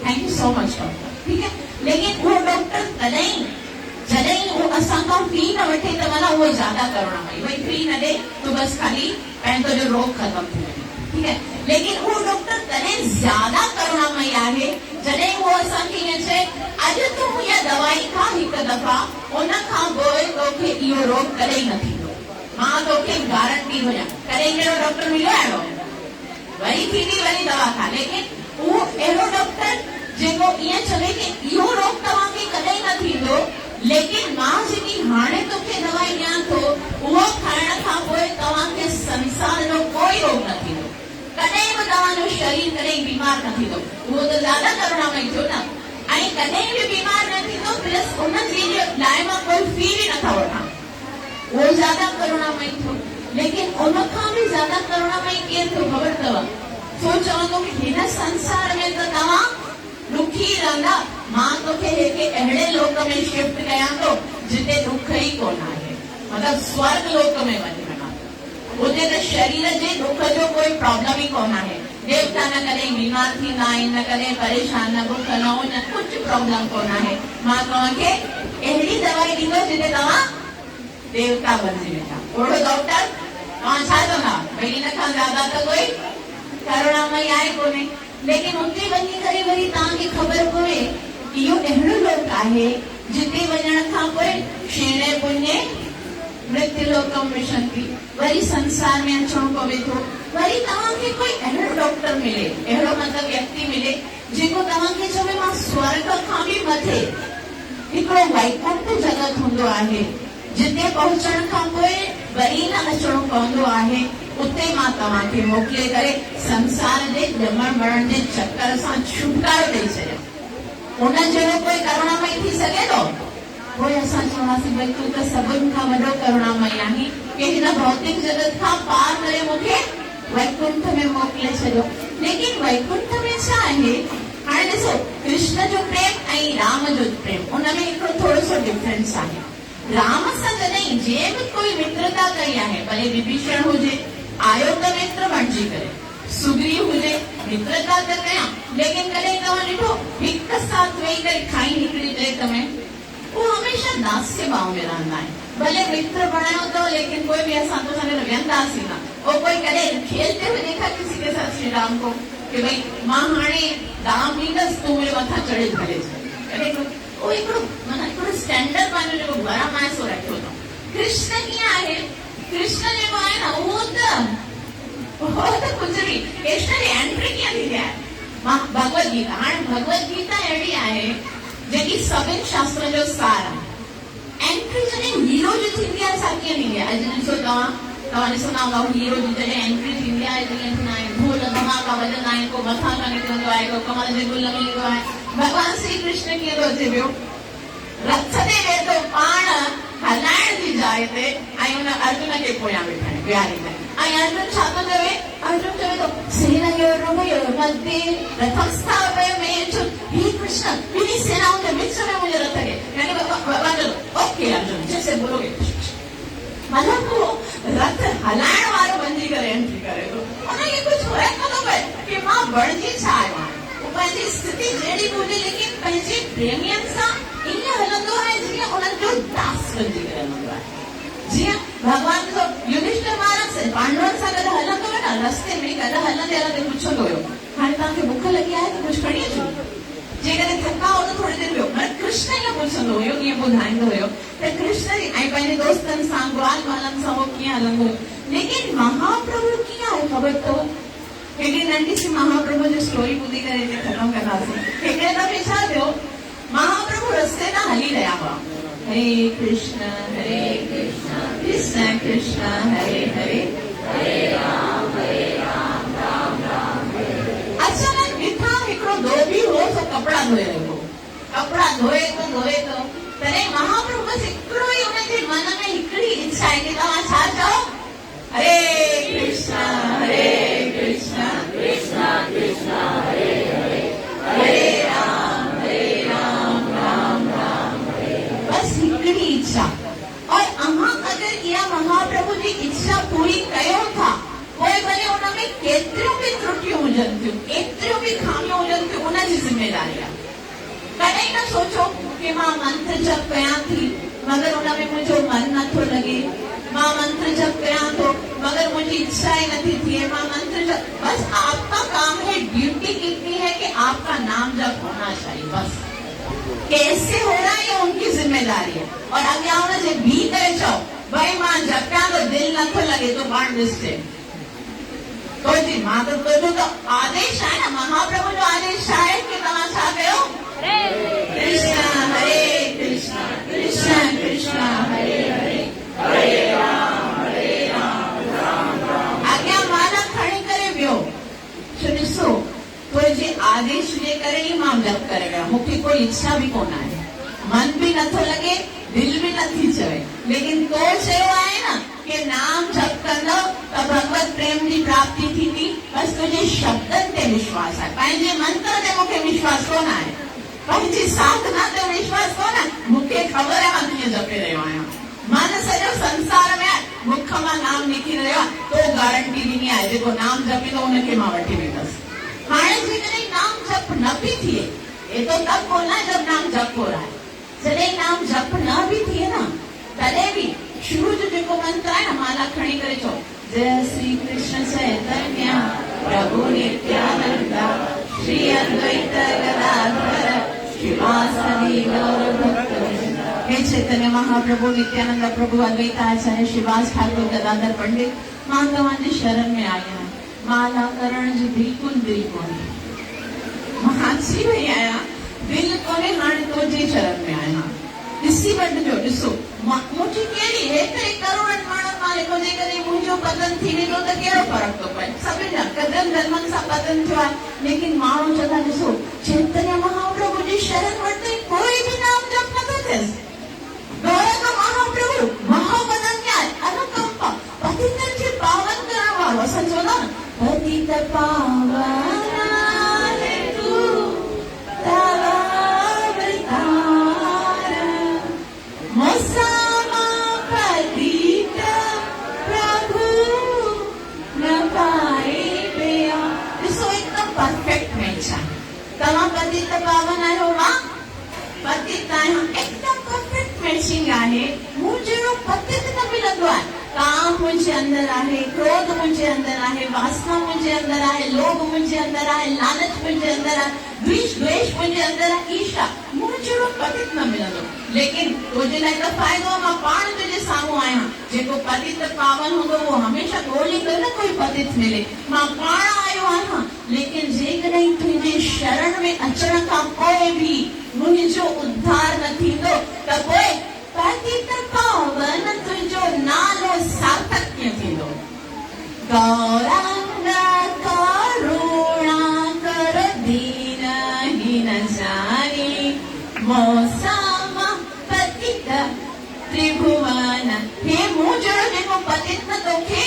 Thank you so much doctor, ठीकु आहे। लेकिन उहो डॉक्टर तॾहिं जॾहिं उहो असां खां फी न वठे त माना उहो ज्यादा करुणामयी, भई फी न ॾे तो बसि खाली पंहिंजो जो रोग ख़तम थी वञे, ठीकु आहे। लेकिन उहो डॉक्टर तॾहिं ज्यादा करुणामयी आहे जॾहिं उहो असांखे ईअं चए अॼु तूं इहा दवाई खा हिकु दफ़ा, उन खां पोइ तोखे इहो रोग कॾहिं न थींदो, मां तोखे गारंटी हुजां। कॾहिं कहिड़ो डॉक्टर मिलियो अहिड़ो? वरी थींदी वरी दवा खा। लेकिन उहो अहिड़ो डॉक्टर जेको ईअं चवे कि इहो रोग तव्हांखे कॾहिं न थींदो, लेकिन मां जेकी हाणे तोखे दवाई ॾियां थो उहो खाइण खां पोइ तव्हांखे संसार जो कोई रोग न थींदो, कॾहिं बि तव्हांजो शरीर कॾहिं बीमार न थींदो। उहो त ज्यादा करुणामयी थियो न। ऐं कॾहिं बि बीमार न थींदो, प्लस उन जी लाइ मां कोई फी बि नथा वठां, उहो ज्यादा करुणामयी थियो। लेकिन उन खां बि ज्यादा करुणामयी केरु थियो ख़बर अथव? सो चवंदो कि हिन संसार में त तव्हां दुखी रहंदा, मां तोखे हिकु अहिड़े लोक में शिफ्ट कयां थो जिते दुख ई कोन आहे, मतलब स्वर्ग लोक में वञी वञा, उते त शरीर जे दुख जो कोई प्रॉब्लम ई कोन आहे। देवता न कॾहिं बीमार थींदा आहिनि, न कॾहिं परेशान, न बुख न हो, न कुझु प्रॉब्लम कोन आहे। मां तव्हांखे अहिड़ी दवाई ॾींदो जिते तव्हां देवता बणिजी वेंदा। ओड़ो डॉक्टर तव्हां छा चवंदा? भई हिन खां ज्यादा त कोई करुणामयी आहे कोन्हे। लेकिन उते वञी करे वरी तव्हांखे ख़बर पवे इहो अहिड़ो लोक आहे जिते वञण खां पोइ क्षीणे पुण्ये मृत्युलोकम विशन्ति, वरी संसार में अचणो पवे थो। वरी तव्हांखे कोई अहिड़ो डॉक्टर मिले, अहिड़ो मतलब व्यक्ति मिले जेको तव्हांखे चवे मां स्वर्ग खां बि मथे हिकिड़ो वैकुंठ जगत हूंदो आहे जिते पहुचण खां पोइ वरी न अचणो पवंदो आहे। उते मां तव्हांखे मोकिले करे संसार जे ॼमण मरण जे चक्कर सां छुटकारो ॾेई छॾियो। उन जहिड़ो कोई करुणामयी थी सघे थो? पोइ असां चवंदासीं भई तूं त सभिनि खां वॾो करुणामयी आहीं कि हिन भौतिक जगत खां पार करे मूंखे वैकुंठ में मोकिले छॾियो। लेकिन वैकुंठ में छा आहे? हाणे ॾिसो, कृष्ण जो प्रेम ऐं राम जो प्रेम उन में हिकिड़ो थोरो सो डिफरेंस आहे। राम संग नहीं, जे भी कोई मित्रता कई है, भले विभीषण हुजे आयो तो मित्र बणजी करे, सुग्रीव हुजे मित्रता तो कया, लेकिन कदे तव्हां ॾिठो हिक साथ वेही करे खाई निकिरी ॾे तमें, वो हमेशा दास्य भाव में रहंदा आहिनि। भले मित्र बणायो तो, लेकिन कोई भी असां तो सां वेंदासीं न, और कोई कदे खेलते हुए देखा किसी के साथ श्री राम को कि भाई मां हाणे दाम ॾींदसि तूं मुंहिंजे मथां चढ़ी भले कॾहिं वो हिकिड़ो माना हिकिड़ो स्टैंडर्ड पंहिंजो जेको भरम आहे सो रखियो अथऊं। कृष्ण कीअं आहे, कृष्ण जेको आहे न उहो त कुझु बि, कृष्ण जी एंट्री कीअं थींदी आहे, मां भगवत गीता, हाणे भगवत गीता अहिड़ी आहे जेकी सभिनि शास्त्र जो सार आहे। एंट्री जॾहिं हीरो जी थींदी आहे सा कीअं थींदी आहे, अॼु ॾिसो तव्हां ॾिसंदा हूंदा हीरो जी जॾहिं एंट्री थींदी आहे जीअं थींदा आहिनि ढोल धमाका वॼंदा आहिनि, को मथां खां निकिरंदो आहे, को कमल जे गुल में ईंदो आहे। भॻवान श्री कृष्ण कीअं थो अचे पियो, रथ ते वेठो पाण हलाइण जी जाइ ते, ऐं उन अर्जुन खे पोयां वेठा आहिनि विहारींदा आहिनि, ऐं अर्जुन छा थो चवे, अर्जुन चवे थो सेनयोरुभयोर्मध्ये रथं स्थापयामि, हे कृष्ण ॿिन्ही सेनाउनि जे विच में मुंहिंजे रथ खे, यानी भॻवान चयो ओके अर्जुन जैसे बोलोगे, मतलब वो रथ हलाइण वारो बणजी करे एंट्री करे थो, उनखे कुझु फर्क़ु नथो पए कि मां बणजी छा आहियां, पंहिंजी स्थिति जहिड़ी बि हुजे, लेकिन पंहिंजे प्रेमियनि सां ईअं हलंदो आहे जीअं उन्हनि जो दास बणजी करे हलंदो आहे। जीअं भॻवान जो युधिष्ठिर महाराज पांडवनि सां गॾु हलंदो हुयो न, रस्ते में गॾु हलंदे हलंदे पुछंदो हुयो हाणे तव्हांखे बुख लगी आहे त कुझु खणी अचो, जेकॾहिं थका हो त थोरी देरि वियो, कृष्ण ईअं पुछंदो हुयो, ईअं ॿुधाईंदो हुयो त कृष्ण ऐं पंहिंजे दोस्तनि सां ग्वाल वालनि सां उहो कीअं हलंदो हुयो। लेकिन महाप्रभु कीअं आहे ख़बर अथव, हिकिड़ी नंढी सी महाप्रभु जी स्टोरी ॿुधी करे ख़तम कंदासीं। हिकिड़े दफ़े छा थियो, महाप्रभु रस्ते तां हली रहिया हुआ, हरे कृष्ण कृष्ण कृष्ण हरे हरे, हरे राम राम राम हरे। अचानक ॾिठा हिकिड़ो धोबी हो सो कपिड़ा धोए रहियो, कपिड़ा धोए तो तॾहिं महाप्रभु बसि हिकिड़ो ई हुनजे मन में हिकिड़ी इच्छा आहे कि तव्हां छा चओ, हरे कृष्ण कृष्ण कृष्ण हरे हरे, हरे राम राम राम हरे, बस हिकिड़ी इच्छा। और अहां अगर इहा महाप्रभु जी इच्छा पूरी कयो था, पोइ भले उन में केतिरियूं बि त्रुटियूं हुजनि थियूं, केतिरियूं बि खामियूं हुजनि थियूं, उनजी ज़िम्मेदारी आहे। कॾहिं न सोचो कि मां मंत्र जप कयां थी मगर उन में मुंहिंजो मन नथो लगे, मां मंत्र जप कयां तो मगर मुझे इच्छा ही नहीं थी, मां मंत्र जप, बस आपका काम है, ड्यूटी कितनी है कि आपका नाम जप होना चाहिए, बस कैसे हो रहा है ये उनकी जिम्मेदारी है। और अॻियां उनजे भी करे चओ भाई मां जपियां तो दिल नथो लगे तो पाण ॾिसजे तो जी मां तो आदेश आहे न, महाप्रभु जो आदेश आहे कि तव्हां छा कयो, कृष्ण कृष्ण कृष्ण हरे हरे, हरे राम राम राम। आज्ञा माला खणी करे वियो, ॾिसो तुंहिंजे आदेश जे करे ई मां जप करे विया, मूंखे कोई इच्छा भी कोन आहे, मन भी नथो लगे, दिल भी नथी चवे, लेकिन तो चयो आहे न कि नाम जप कंदो त भगवत प्रेम जी प्राप्ति थींदी, बस तुंहिंजे शब्दनि ते विश्वास आहे, पंहिंजे मंत्र ते मूंखे विश्वास कोन आहे, पंहिंजी साधना ते विश्वास कोन आहे, मूंखे ख़बर आहे मां कीअं जपे रहियो आहियां, मन सॼो संसार में मुख मां नाम निकिरी रहियो आहे, तो गारंटी ॾिनी आहे जेको नाम जपींदो उनखे मां वठी वेंदसि। हाणे जेकॾहिं नाम जप न भी थिए, ये तो तब बोलना है जब नाम जप हो रहा है, जॾहिं नाम जप न भी थिए न तॾहिं भी शुरू जो जेको मंत्र आहे न, माला खणी करे चओ, जय श्री कृष्ण चैतन्य प्रभु नित्यानंद श्री अद्वैत गदाधर श्रीवासदि गौर भक्तवृंद। हे चैतन्य महाप्रभु नित्यानंद प्रभु अद्वैत आचार्य श्रीवास ठाकुर गदाधर पंडित, मां तव्हांजी शरण में आई आहियां, माला करण जी बिल्कुल दिल कोन्हे, मां अची वई आहियां, दिल कोन्हे, हाणे तुंहिंजी शरण में आहियां, ॾिसी वठिजो। ॾिसो मुंहिंजी कहिड़ी हेतिरे करोड़नि माण्हुनि मां हिकु जेकॾहिं मुंहिंजो बदन थी वेंदो त कहिड़ो फ़र्क़ु थो पए, सभिनि जा कदम धर्मनि सां बदन थियो आहे, लेकिन माण्हू चवंदा ॾिसो चैतन्य महाप्रभु जी शरण वठंदे कोई भी नाम जप नथो थियसि, गौरव महाप्रभु महाबदन क्या है, अनुकंपा, पतितनि खे पावन करण वारो, असां चवंदा न पतित पावन है तू तव अवतार, मोसा परफेक्ट मैच आहे। तव्हां पतित पावन आहियो, मां पतित आहियां, एकदम परफेक्ट मैचिंग आहे। मूं जहिड़ो पतित न मिलंदो आहे। काम मुंहिंजे अंदर आहे, क्रोध मुंहिंजे अंदर आहे, वासना मुंहिंजे अंदर आहे, लोभ मुंहिंजे अंदर आहे, लालच मुंहिंजे अंदर आहे, द्वेष मुंहिंजे अंदर आहे, ईर्ष्या। मूं जहिड़ो पतित न मिलंदो। लेकिन तुंहिंजे लाइ त फ़ाइदो, मां पाण तुंहिंजे साम्हूं आहियां। जेको पतित पावन हूंदो उहो हमेशह ॻोल्हींदो न कोई पतित मिले। मां पाण आयो आहियां। लेकिन जेकॾहिं तुंहिंजे शरण में अचण खां पोइ बि मुंहिंजो उद्धार न थींदो त पोइ पतित पावन तुंहिंजो नालो सार्थक कीअं थींदो। गौरांग करुणाकर दीनहीन जानी मौसम पतित त्रिभुवन। हे मूं जहिड़ो जेको पतित न तोखे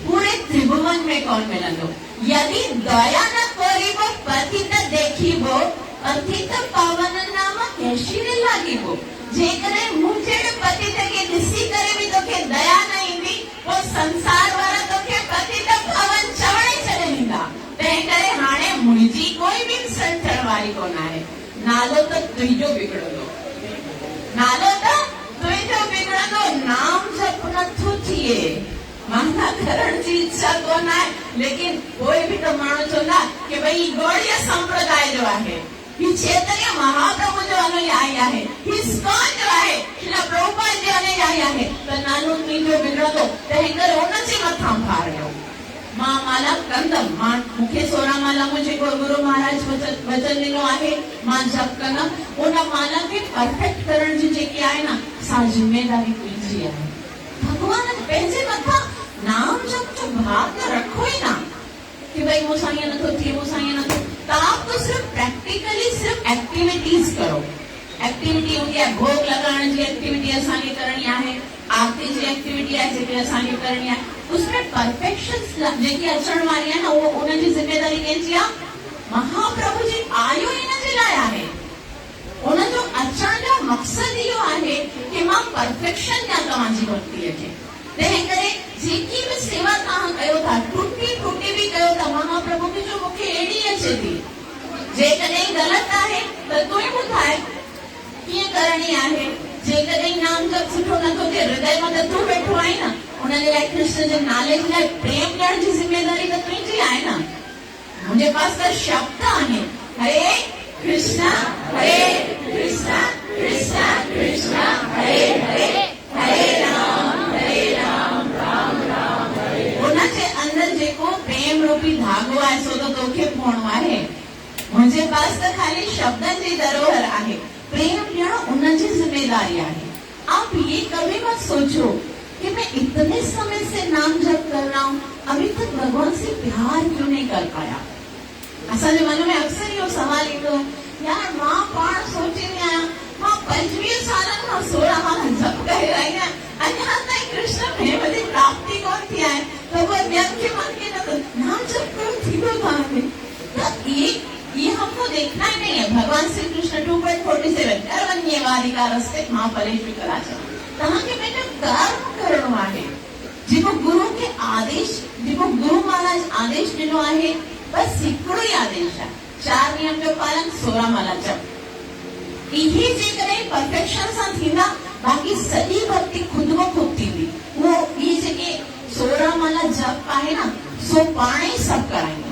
पूरे त्रिभुवन में कोन मिलंदो। यदि दया न करिबो पतित देखिबो पतित पावन नाम कैशिरे लागिबो। जेकॾहिं मूं जहिड़े पतित खे ॾिसी करे बि तोखे दया न ईंदी पोइ संसार वारा तोखे पतित पावन चवण ई छॾे ॾींदा। तंहिं करे हाणे मुंहिंजी कोई बि इंसल्ट थियण वारी कोन आहे। नालो त तुंहिंजो बिगड़ंदो, नालो त तुंहिंजो बिगड़ंदो। नाम जप नथो थिए, माना करण जी इच्छा कोन आहे। लेकिन कोई बि त माण्हू चवंदा कि भई गौड़ीय संप्रदाय जो आहे, ही चैतन्य महाप्रभु जो अनुयायी आहे, ही इस्कॉन जो आहे, श्रील प्रभुपाद जो अनुयायी आहे, त नालो तुंहिंजो बिगड़ंदो। तंहिं करे उनजे मथां भार ॾियो। मां माला कंदमि, मां मूंखे 16 माला मुंहिंजे गुरु महाराज वचन ॾिनो आहे, मां जप कंदमि। उन माला खे परफेक्ट करण जी जेकी आहे न सा जिम्मेदारी तुंहिंजी आहे। भगवान पंहिंजे मथां नाम जप जो भार त रखो ई ना कि भाई मूंसां ईअं नथो थिए, मूंसां ईअं नथो। तव्हां तो सिर्फ प्रैक्टिकली सिर्फ एक्टिविटीज करो। एक्टिविटी हूंदी आहे भोग लगाइण जी एक्टिविटी असांखे करणी आहे, आरती जी एक्टिविटी आहे जेके असांखे करणी आहे। उसमें परफेक्शन जेकी अचण वारी आहे न उहो उनजी जिम्मेदारी कंहिंजी आहे? महाप्रभु जी आयो हिन जे लाइ आहे। उनजो अचण जो मक़सदु इहो आहे कि मां परफेक्शन ॾियां तव्हांजी भक्तीअ खे। तंहिं करे जेकी बि सेवा तव्हां कयो था टुटी टुटी बि कयो था, महाप्रभु खे जो मूंखे अहिड़ी अचे थी। जेकॾहिं ग़लति आहे त तूं ई ॿुधाए कीअं करणी आहे। जेकॾहिं नाम जप सुठो नथो थिए, हृदय में त तूं वेठो आहीं न, उनजे लाइ कृष्ण जे नाले जे लाइ प्रेम ॾियण जी जिम्मेदारी त तुंहिंजी आहे न। मुंहिंजे पास त शब्द आहिनि, हरे कृष्ण कृष्ण कृष्ण हरे हरे हरे राम राम राम हरे। उनजे अंदर जेको प्रेम रूपी धागो आहे सो त तोखे पाइणो आहे। मुंहिंजे पास त खाली शब्दनि जी धरोहर आहे, प्रेम ॾियण उनजी जिम्मेदारी आहे। आप ये कभी मत सोचो कि मैं इतने समय से नाम जप कर रहा हूँ, अभी तक भगवान से प्यार क्यों नहीं कर पाया। असांजे मन में अक्सर इहो सवाल ईंदो, यार मां पाण सोचींदी आहियां मां 25 सालनि खां 16 माला जप करे रही आहियां, अञा ताईं कृष्ण प्रेम जी प्राप्ति कोन थी आहे, त उहो ॿियनि खे मन खे न नाम जप करो थींदो तव्हांखे। त ये हमको देखना ही नहीं है। भगवान श्री कृष्ण 2.47 कर्मण्येवाधिकारस्ते मा फलेषु कदाचन। तव्हांखे पंहिंजो कर्म करणो आहे जेको गुरु के आदेश, जेको गुरु महाराज आदेश ॾिनो आहे, बस हिकिड़ो ई आदेश आहे, 4 नियम जो पालन, 16 माला जप। इहे जेकॾहिं परफेक्शन सां थींदा बाक़ी सॼी भक्ति खुद ब खुद थींदी। वो ये जेके 16 माला जप आहे न सो पाण ई सभु कराईंदो।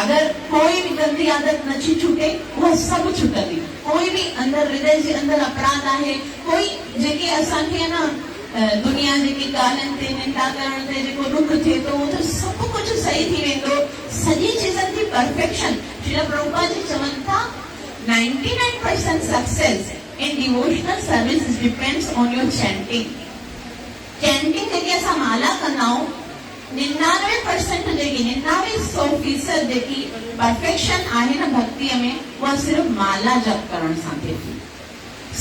अगर कोई भी गंदी आदत नथी छूटे वो सब छूटंदी। कोई भी अंदर हृदय जे अंदर अपराध आहे, कोई जेके असांखे न दुनिया जेकी ॻाल्हियुनि ते निंदा करण ते जेको दुख थिए थो उहो त सभु कुझु सही थी वेंदो। सॼी चीज़नि जी परफेक्शन श्री प्रभुपाद जी चवनि था 99% success in devotional service depends on your chanting. Chanting जेकी असां माला कंदा आहियूं 99% जेकी 99% जेकी परफेक्शन आहे न भक्तिअ में उहा सिर्फ़ माला जप करण सां थिए थी।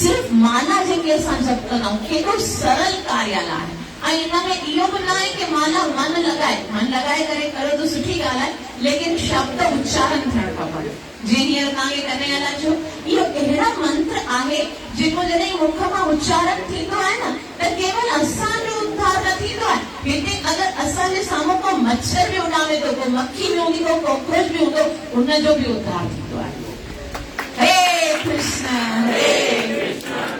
सिर्फ माला जेके असां जप कंदा आहियूं केॾो सरल कार्यालय आहे। ऐं इन में इहो बि न आहे कि माला मन लॻाए करे करो त सुठी ॻाल्हि आहे, लेकिन शब्द उच्चारण थियणु खपनि। जीअं हींअर तव्हांखे कन्हैया लाल चयो, इहो अहिड़ा मंत्र आहे जेको जॾहिं मुख मां उच्चारण थींदो आहे न त केवल असांजो उद्धार न थींदो आहे। हिते अगरि असांजे साम्हूं को मच्छर बि उॾामे थो, को मक्खी बि हूंदी, को कॉकरोच बि हूंदो, उनजो बि उद्धार थींदो आहे। हरे कृष्ण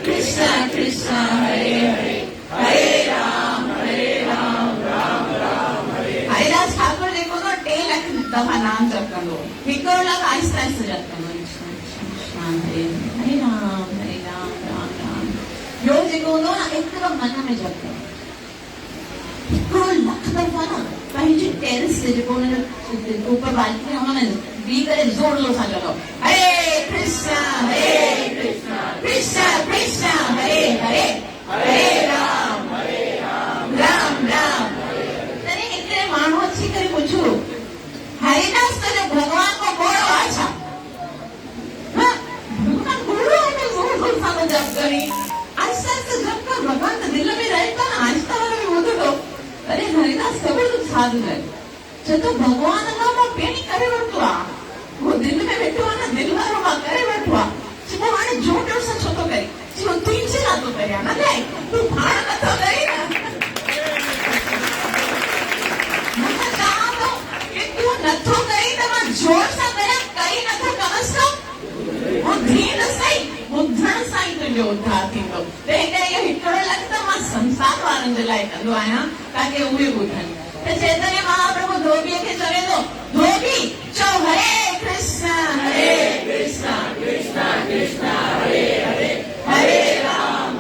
कृष्ण कृष्ण हरे हरे, हरे राम राम राम हरे। हरिदास ठाकुर जेको न 3 लाख दफ़ा नाम जप कंदो, 1 लाख आहिस्ते आहिस्ते जप कंदो, हरे राम राम राम। ॿियो जेको हूंदो न एतिरो मन में जप कंदो, 1 लाख दफ़ा न पंहिंजी टेरिस ते जेको हुनजो ऊपर बालकनी हुन बीह करे ज़ोर सां चवंदो, हरे कृष्ण कृष्ण कृष्ण हरे हरे, हरे राम राम राम। तॾहिं हिकिड़े माण्हू अची करे पुछो, हरिदास तुंहिंजो भॻवान को घोड़ो आहे छा? भॻवान घोड़ो आहे, ज़ोर ज़ोर सां थो जप करी, आहिस्ते आहिस्ते जप कर, भॻवान त दिलि में रहे थो न, आहिस्ते वारो बि ॿुधो। अरे हरिदास ख़बर तूं छा थो करे? चए थो भॻवान खां मां पहिरीं करे वरितो आहे, वो दिलि में वेठो आहे न, दिलि वारो मां करे वरितो आहे। चइबो हाणे जोर जोर सां छो थो करे? चइबो तुंहिंजे लाइ थो करे, न लाइ तूं पाण नथो करे न। मूंखे चवां थो कि तूं नथो करे त मां जोर सां कयां, कई नथो कमस कम ॿुधी सही, ॿुधण सां ई तुंहिंजो उद्धार थींदो। तंहिं करे इहो 1 लाख त मां संसार वारनि जे लाइ कंदो आहियां ताकि उहे ॿुधनि। त चैतन्य महाप्रभु धोबीअ खे चवे थो, धोबी चओ हरे कृष्ण कृष्ण कृष्ण हरे हरे, हरे राम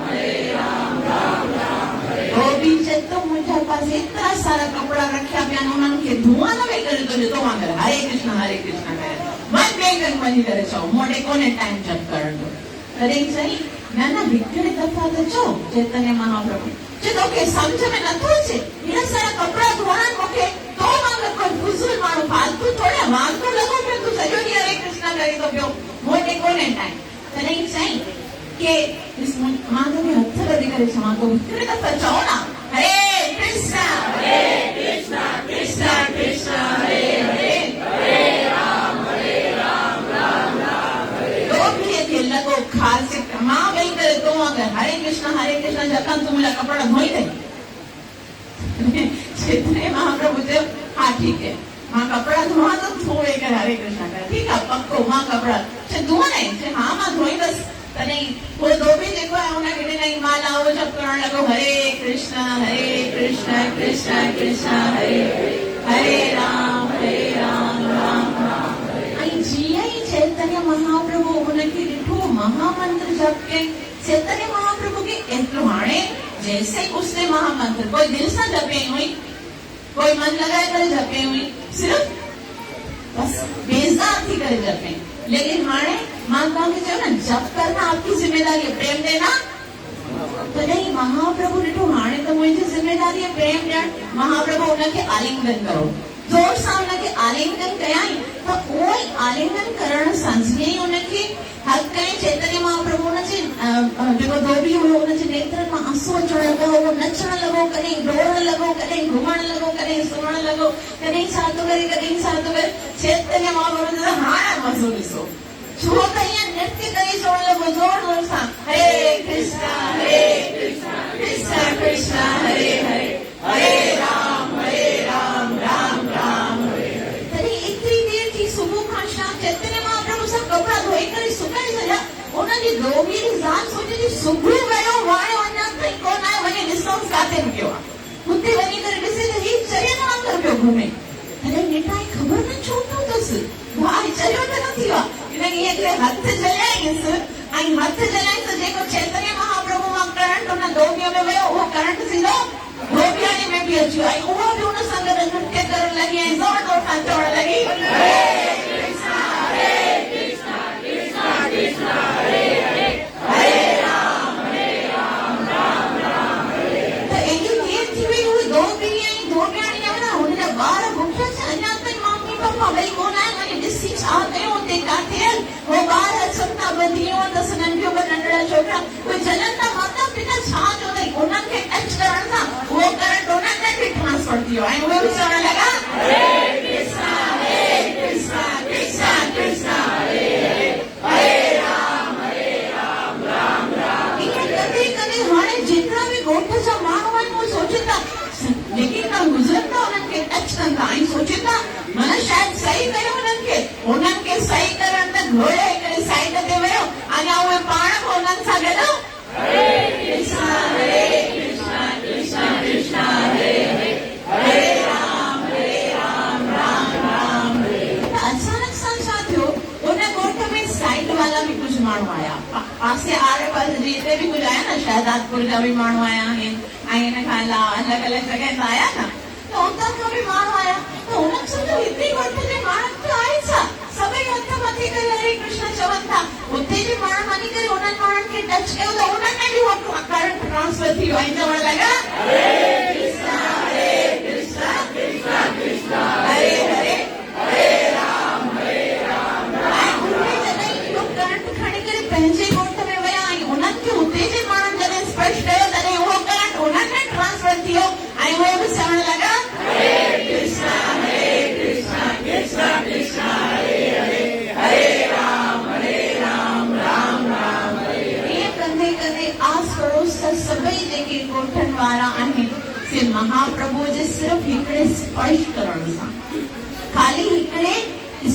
राम राम हरे। धोबी चए थो मुंहिंजे पास एतिरा सारा कपिड़ा रखिया पिया आहिनि, उन्हनि खे धुआं न वेही करे तुंहिंजो तो वांगुरु हरे कृष्ण करे मन में वञी करे चओ, मोॾे कोन्हे टाइम जप करण जो। तॾहिं चई न हिकिड़े दफ़ा त चओ। चैतन्य महाप्रभु चए तोखे सम्झ में नथो अचे, हेॾा सारा कपिड़ा धोइणा मूंखे, तो वांगुरु कोई फुज़ूल माण्हू फालतू थोड़े वांगुरु लॻो पियो, तूं सॼो ॾींहुं हरे कृष्ण करे थो पियो, मोॾे कोन्हे टाइम। तॾहिं चई कि मां तोखे हथ वधी करे चवां थो, हिकिड़े दफ़ा चओ न हरे कृष्ण कृष्ण कृष्ण हरे हरे, हरे राम राम हरे। धोबीअ खे लॻो ख़ासि मां वेही करे तो वांगुरु हरे कृष्ण जखन तूं मुंहिंजा कपिड़ा धोई दे। चैतन्य महाप्रभु चयो हा ठीकु है, मां कपिड़ा धोआ तो तूं वेही करे हरे कृष्ण कर, ठीकु आहे पक्को मां कपिड़ा चए धोआ न, चए हा मां धोईंदसि। तॾहिं उहो धोबी जेको आहे हुनखे ॾिनई माला, उहो जप करणु लॻो हरे कृष्ण कृष्ण कृष्ण हरे हरे राम राम राम। ऐं जीअं ई चैतन्य महाप्रभु हुनखे ॾिठो महामंत्र जप कई, चैतन्य महाप्रभु खे एतिरो हाणे जैसे उसने महामंत्र कोई दिल से जपे हुई, कोई मन लगाए करे जपे हुई, सिर्फ बस बेजार थी करे जपे। लेकिन हाणे मां तव्हांखे चयो न जप करना आपकी जिम्मेदारी है, प्रेम देना। तॾहिं महाप्रभु ॾिठो हाणे त मुंहिंजी ज़िम्मेदारी है प्रेम ॾियणु। महाप्रभु हुनखे आलिंगन करो, जोर सां हुनखे आलिंगन कयाई त उहो ई आलिंगन करण सां जीअं ई हुनखे हक़ कई, चैतन्य महाप्रभु हुनजे जेको धोबी हुयो हुनजे नेत्रनि मां आंसू अचण लॻो, उहो नचण लॻो, कॾहिं डोड़ण लॻो, कॾहिं घुमण लॻो, कॾहिं सुम्हण लॻो, कॾहिं छा थो करे कॾहिं छा थो करे। चैतन्य महाप्रभु चयो हाणे मज़ो ॾिसो, छो त ईअं नृत्य करे चवण लॻो जोर जोर सां हरे कृष्ण कृष्ण कृष्ण हरे हरे, हरे राम राम हरे हरे। तॾहिं एतिरी देर थी सुबुह खां शाम चैतन्य महाप्रभु सां कपिड़ा धोई करे सुकाए छॾिया। उनजी धोबी जी ज़ाल सोचे थी सुबुह वियो हाणे अञा ताईं कोन आयो, वञी ॾिसोसि काथे पियो आहे। हुते वञी करे ॾिसे त हीउ चरियनि वांगुरु पियो घुमे। तॾहिं निटाई ख़बर न छो पियो अथसि, भाई चरियो त न थियो आहे। हिनखे हथ जलाईंसि ऐं हथ जलाई त जेको चैतन्य महाप्रभु मां करंट हुन धोबीअ में वियो, उहो करंट सीधो धोबियाणी में बि अची वियो ऐं उहो बि हुन सां गॾु नृत्य करण लॻी ऐं ज़ोर ज़ोर सां चवण लॻी हरे कृष्ण कृष्ण हरे हरे, हरे राम राम हरे। त एॾी देर थी वई, उहे धोबी ऐं धोबियाणी आहिनि न, हुनजा ॿार भुखिया छा अञा ताईं मम्मी पप्पा वेही कोन आहिनि, वञी ॾिसी छा कयूं हुते काथे आहिनि। वो ॿार अचनि था ॿधी अथसि नंढियूं ॿ नंढड़ा छोकिरा, उहे चलनि था माता पिता छा चयो अथई, उन्हनि खे टच करण सां उहो करंट उन्हनि में बि ट्रांसफर थी वियो ऐं उहे बि चवण लॻा हरे कृष्ण कृष्ण कृष्ण हरे हरे, हरे राम राम। ईअं कॾहिं कॾहिं हाणे जेतिरा बि ॻोठ जा माण्हू आहिनि उहे सोचनि था उन्हनि खे सही करण त घोड़े हिकिड़ी साइड ते वियो, अञा उहे पाण बि उन्हनि सां गॾु हरे कृष्णा कृष्णा कृष्णा हरे हरे हरे राम राम राम हरे। अचानक सां छा थियो, उन ॻोठ में साइड वाला बि कुझु माण्हू आया, पासे आड़े पासे जी हिते बि कुझु आया न, शहदादपुर जा बि माण्हू आया आहिनि ऐं हिन खां अलावा अलॻि अलॻि जॻह ते आया न, त उतां खां बि माण्हू आया। त उन्हनि सोचियो हिते ॻोठ जे माण्हुनि खे आहे छा, सभई हथ मथे करे हरे कृष्ण चवनि था। उते जे माण्हू वञी करे उन्हनि माण्हुनि खे टच कयो त उन्हनि में बि उहो करंट ट्रांसफर थी वियो ऐं चवण लॻा हरे कृष्णा कृष्णा कृष्णा हरे हरे हरे राम राम। ऐं उहे जॾहिं इहो करंट खणी करे पंहिंजे ॻोठ में विया ऐं उन्हनि खे उते जे माण्हुनि जॾहिं स्पर्श कयो तॾहिं उहो करंट उन्हनि में ट्रांसफर थी वियो ऐं उहे बि चवण लॻा हरे कृष्णा कृष्णा कृष्णा हरे हरे हरे राम राम राम हरे। ईअं कंदे कंदे आस पड़ोस जा सभई जेके ॻोठनि वारा आहिनि से महाप्रभु जे सिर्फ़ हिकिड़े स्पर्श करण सां, ख़ाली हिकिड़े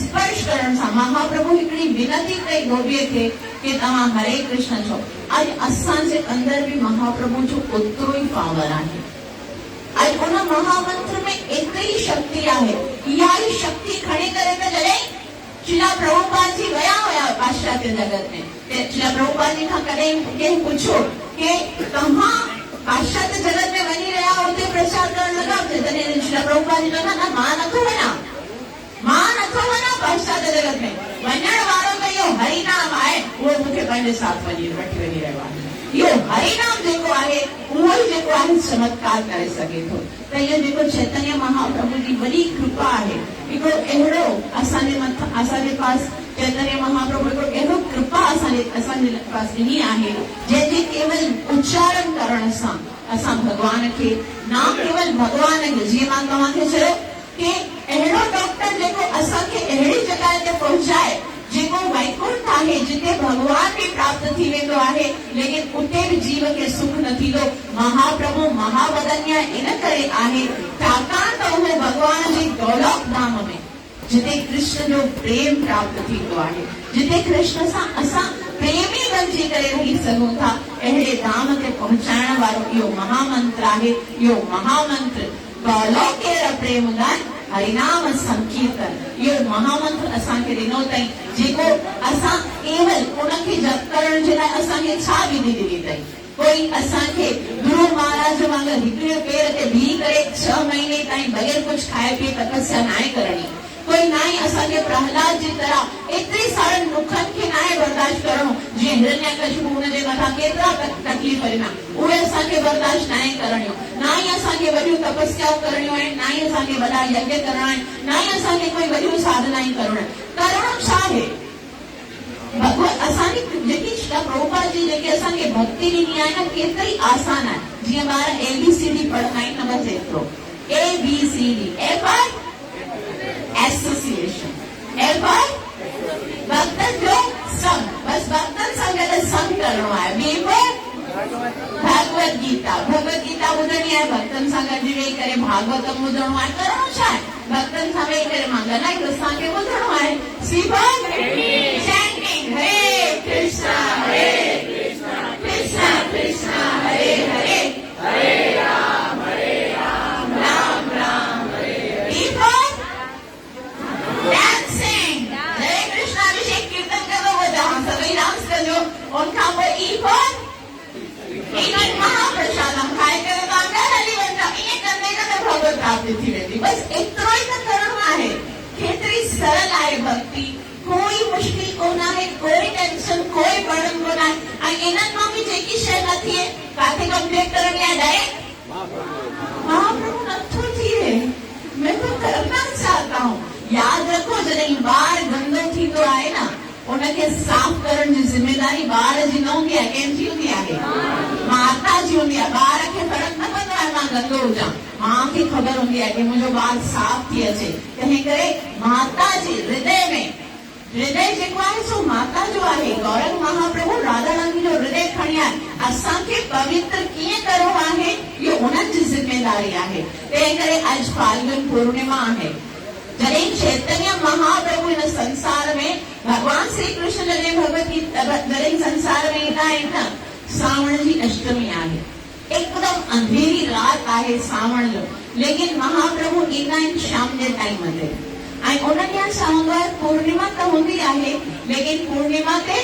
स्पर्श करण सां महाप्रभु हिकिड़ी विनती कई धोबीअ खे कि तव्हां हरे कृष्ण चओ। अॼु असांजे अंदरि बि महाप्रभु जो ओतिरो ई पावर आहे। अॼु उन महामंत्र में एतिरी शक्ति आहे। इहा ई शक्ति खणी करे त जॾहिं श्रीला प्रभुपाद जी विया हुया पाश्चात्य जगत में, श्रीला प्रभुपाद जी खां कॾहिं कंहिं पुछो कि तव्हां पाश्चात्य जगत में वञी रहिया उते प्रचार करण लॻा, तॾहिं श्रीला प्रभुपाद जी चवंदा न मां नथो वञा पाश्चात्य जगत में, वञण वारो त इहो हरि नाम आहे, उहो मूंखे पंहिंजे साथ वठी वञी रहियो आहे। इहो हरि नाम जेको आहे उहो ई जेको आहे चमत्कार करे सघे थो। त इहो जेको चैतन्य महाप्रभु जी वॾी कृपा आहे, हिकिड़ो अहिड़ो असांजे पास चैतन्य महाप्रभु हिकिड़ो अहिड़ो कृपा असांजे पास ॾिनी आहे जंहिंजे केवल उच्चारण करण सां असां भॻवान खे न केवल भॻवान खे, जीअं मां तव्हांखे चयो कि अहिड़ो डॉक्टर जेको असांखे अहिड़ी जॻह ते पहुचाए जेको वैकुंठ आहे, जिते भगवान भी प्राप्त थी वेंदो आहे, लेकिन उते भी जीव के सुख न थींदो। महाप्रभु महावदन्य इन करे आहे छाकाणि त उहे भगवान जी गौलोक धाम में जिते कृष्ण जो प्रेम प्राप्त थींदो आहे, जिते कृष्ण सां असां प्रेमी बणिजी करे रही सघूं था, अहिड़े धाम ते पहुचाइण वारो इहो महामंत्र आहे। इहो महामंत्र गौलोकेर प्रेम गान हरिनाम संकीर्तन, इहो महामंत्र असांखे ॾिनो अथई, जेको असां केवल उनखे जप करण जे लाइ असांखे छा विधि ॾिनी अथई। कोई असांखे गुरु महाराज वांगुरु हिकिड़े पेर ते बीह करे 6 महीने ताईं बग़ैर कुझु खाए पीए तपस्या न आहे करणी। कोई ना ही असांखे प्रहलाद जी तरह एतिरी सारनि दुखनि खे न आहे बर्दाश्त करणो, जीअं हिरण्यकशिपु हुनजे मथां केतिरा तकलीफ़ ॾिना, उहे असांखे बर्दाश्त न आहे करणियूं। ना ही असांखे वॾियूं तपस्याऊं करणियूं आहिनि, ना ही असांखे वॾा यज्ञ करणा आहिनि, ना ही असांखे कोई वॾियूं साधनाऊं करणियूं। करणो छा आहे? असांजी जेकी श्रीला प्रभुपाद जी जेके असांखे भक्ति ॾिनी आहे न, केतिरी आसान आहे। जीअं ॿार ABCD पढ़ंदा आहिनि न, बसि एतिरो ABCD। A for association, L for भक्तन जो संग, बस भक्तन सां गॾु संग करणो आहे। B for भागवत गीता, भगवत गीता ॿुधणी आहे, भक्तन सां गॾु वेही करे भागवतम ॿुधणो आहे। करणो छा आहे? भक्तन सां वेही करे मां ॻाल्हाए त असांखे ॿुधणो आहे। C for chanting, Hare Krishna Krishna Krishna Hare Hare Hare Ram Ram Ram Hare Hare. D for dancing, हरे कृष्णा अभिषेक कीर्तन करो, वो जहाँ सभी डांस करो। उनखां पोइ E for eating महाप्रसादम, खाए करे तव्हां घर हली वञो। ईअं कंदे कंदे भगवत प्राप्ति थी वेंदी। बसि एतिरो ई त करणो आहे। केतिरी सरल आहे भक्ति, कोई मुश्किल कोन आहे, कोई टेंशन, कोई बर्डन कोन आहे। ऐं इन्हनि मां बि जेकी शइ न थिए, काथे कंप्लीट करणी आहे डायरेक्ट महाप्रभु नथो थिए, मैं तो करना चाहता हूँ। याद रखो, जॾहिं ॿार गंदो थींदो आहे न, उनखे साफ़ करण जी ज़िम्मेदारी ॿार जी न हूंदी आहे, कंहिंजी हूंदी आहे? माता जी हूंदी आहे। ॿार खे फ़र्क़ु न पवंदो आहे मां गंदो हुजां, मां खे ख़बर हूंदी आहे कि मुंहिंजो ॿार साफ़ थी अचे। तंहिं करे माता जी हृदय में, हृदय जेको आहे सो माता जो आहे। गौरंग महाप्रभु राधा रानी जो हृदय खणी आहे। असांखे पवित्र कीअं करणो आहे, इहो उन्हनि जी ज़िम्मेदारी आहे। तंहिं करे अॼु फाल्गुन पूर्णिमा आहे। जॾहिं चैतन्य महाप्रभु इन संसार में भगवान श्री कृष्ण जॾहिं भगवत गीता जॾहिं संसार में ईंदा आहिनि न, सावण जी अष्टमी आहे, एकदम अंधेरी रात आहे सावण जो, लेकिन महाप्रभु ईंदा आहिनि शाम जे टाइम ते। ऐं उन ॾींहुं छा हूंदो आहे, पूर्णिमा त हूंदी आहे, लेकिन पूर्णिमा ते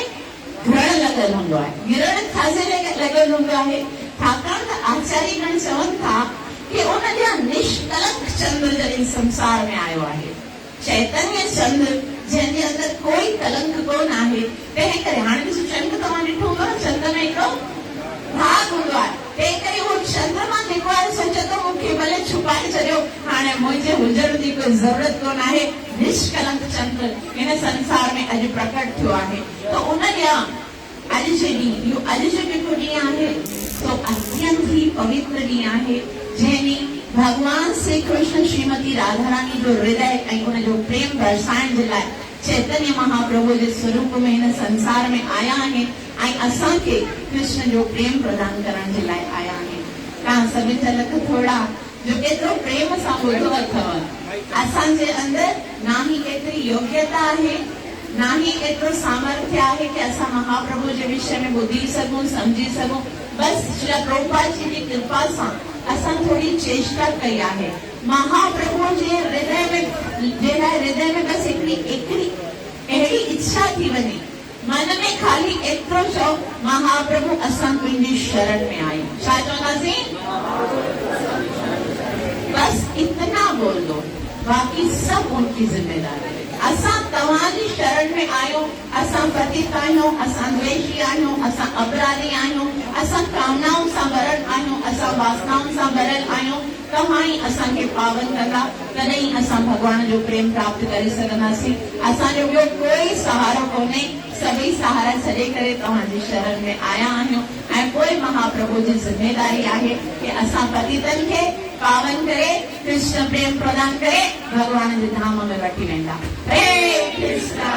ग्रहण लॻल हूंदो आहे, ग्रहण छाजे लॻल हूंदो आहे, छाकाणि त आचार्यगण चवनि था कि उन ॾींहुं निष्कलंक चंद्र जॾहिं संसार में आयो आहे, चैतन्य चंद्र जंहिंजे अंदर कोई कलंक कोन आहे। तंहिं करे हाणे ॾिसो चंद्र तव्हां ॾिठो हूंदो न, चंद्र में हिकिड़ो भाग हूंदो आहे, तंहिं करे उहो चंद्रमा जेको आहे सोचे थो मूंखे भले छुपाए छॾियो, हाणे मुंहिंजे हुजण जी कोई ज़रूरत कोन आहे। निष्कलंक चंद्र हिन संसार में अॼु प्रकट थियो आहे। त उन ॾींहुं अॼु जे ॾींहुं, इहो अॼु जो जेको ॾींहुं आहे सो अत्यंत ई पवित्र ॾींहुं आहे, जंहिं ॾींहुं भगवान श्री कृष्ण श्रीमती राधा रानी जो हृदय ऐं उनजो प्रेम दर्शाइण जे लाइ चैतन्य महाप्रभु जे स्वरूप में हिन संसार में आया आहिनि ऐं असांखे कृष्ण जो प्रेम प्रदान करण जे लाइ आया आहिनि। तव्हां सभिनी जा लख थोड़ा जो केतिरो प्रेम सां ॿुधो अथव। असांजे अंदर ना ही एतिरी योग्यता आहे, ना ही एतिरो सामर्थ्य आहे कि असां महाप्रभु जे विषय में ॿुधी सघूं, सम्झी सघूं। बसि श्री प्रभुपाद जी जी कृपा सां असां थोड़ी चेष्टा कई आहे। महाप्रभु जे हृदय में बसि हिकिड़ी अहिड़ी इच्छा थी वञे, मन में खाली एतिरो चओ, महाप्रभु असां तुंहिंजी शरण में आहियूं। छा चवंदासीं? बस इतना बोल दो, बाकी सब उनकी जिम्मेदारी। असां तव्हांजी शरण में आहियूं, असां पतित आहियूं, असां द्वेषी आहियूं, असां अपराधी आहियूं, असां कामनाउनि सां भरियल आहियूं, असां वासनाउनि सां भरियल आहियूं। तव्हां ई असांखे पावन कंदा, तॾहिं असां भगवान जो प्रेम प्राप्त करे सघंदासीं। असांजो ॿियो कोई सहारो कोन्हे, सभई सहारा छॾे करे तव्हांजी शरण में आया आहियूं। ऐं पोइ महाप्रभु जी जिम्मेदारी आहे कि असां पतितनि खे पावन करे, कृष्ण प्रेम प्रदान करे भगवान जे धाम में वठी वेंदा। हरे कृष्णा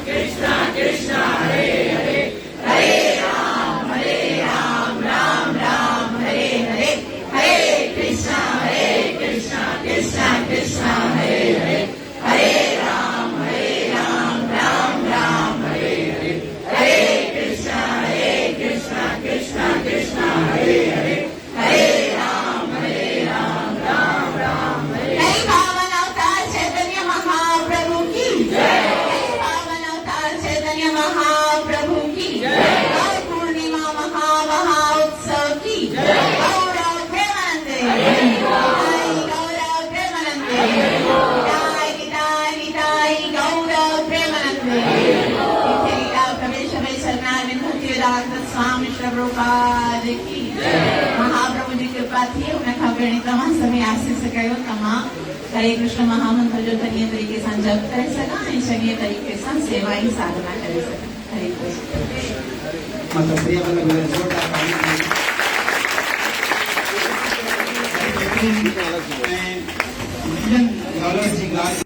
कृष्णा कृष्णा हरे हरे, हरे राम राम राम हरे हरे, हरे कृष्णा कृष्णा कृष्णा हरे हरे, हरे राम राम राम हरे हरे, हरे कृष्णा कृष्णा कृष्णा हरे हरे, हरे राम राम राम हरे। जय पावन अवतार चैतन्य महाप्रभु की जय, पावन अवतार चैतन्य महाप्रभु की जय, गौर पूर्णिमा महा उत्सव की जय, गौरव प्रेमानंदे, गौरव प्रेमानंदे, निताय गौरव प्रेमानंदे। प्रवेश शरणार्विंद भक्तिवेदांत स्वामी श्री प्रभुपाद की महाप्रभु जी कृपा थी उनखां पहिरीं तव्हां सभई आसीस कयो, तव्हां हरे कृष्ण महामंत्र जो चङीअ तरीक़े सां जप करे सघां ऐं चङीअ तरीक़े सां सेवा ई साधना करे सघां। हरे कृष्ण। माता प्रिया वल्लभ जोरदार ताली।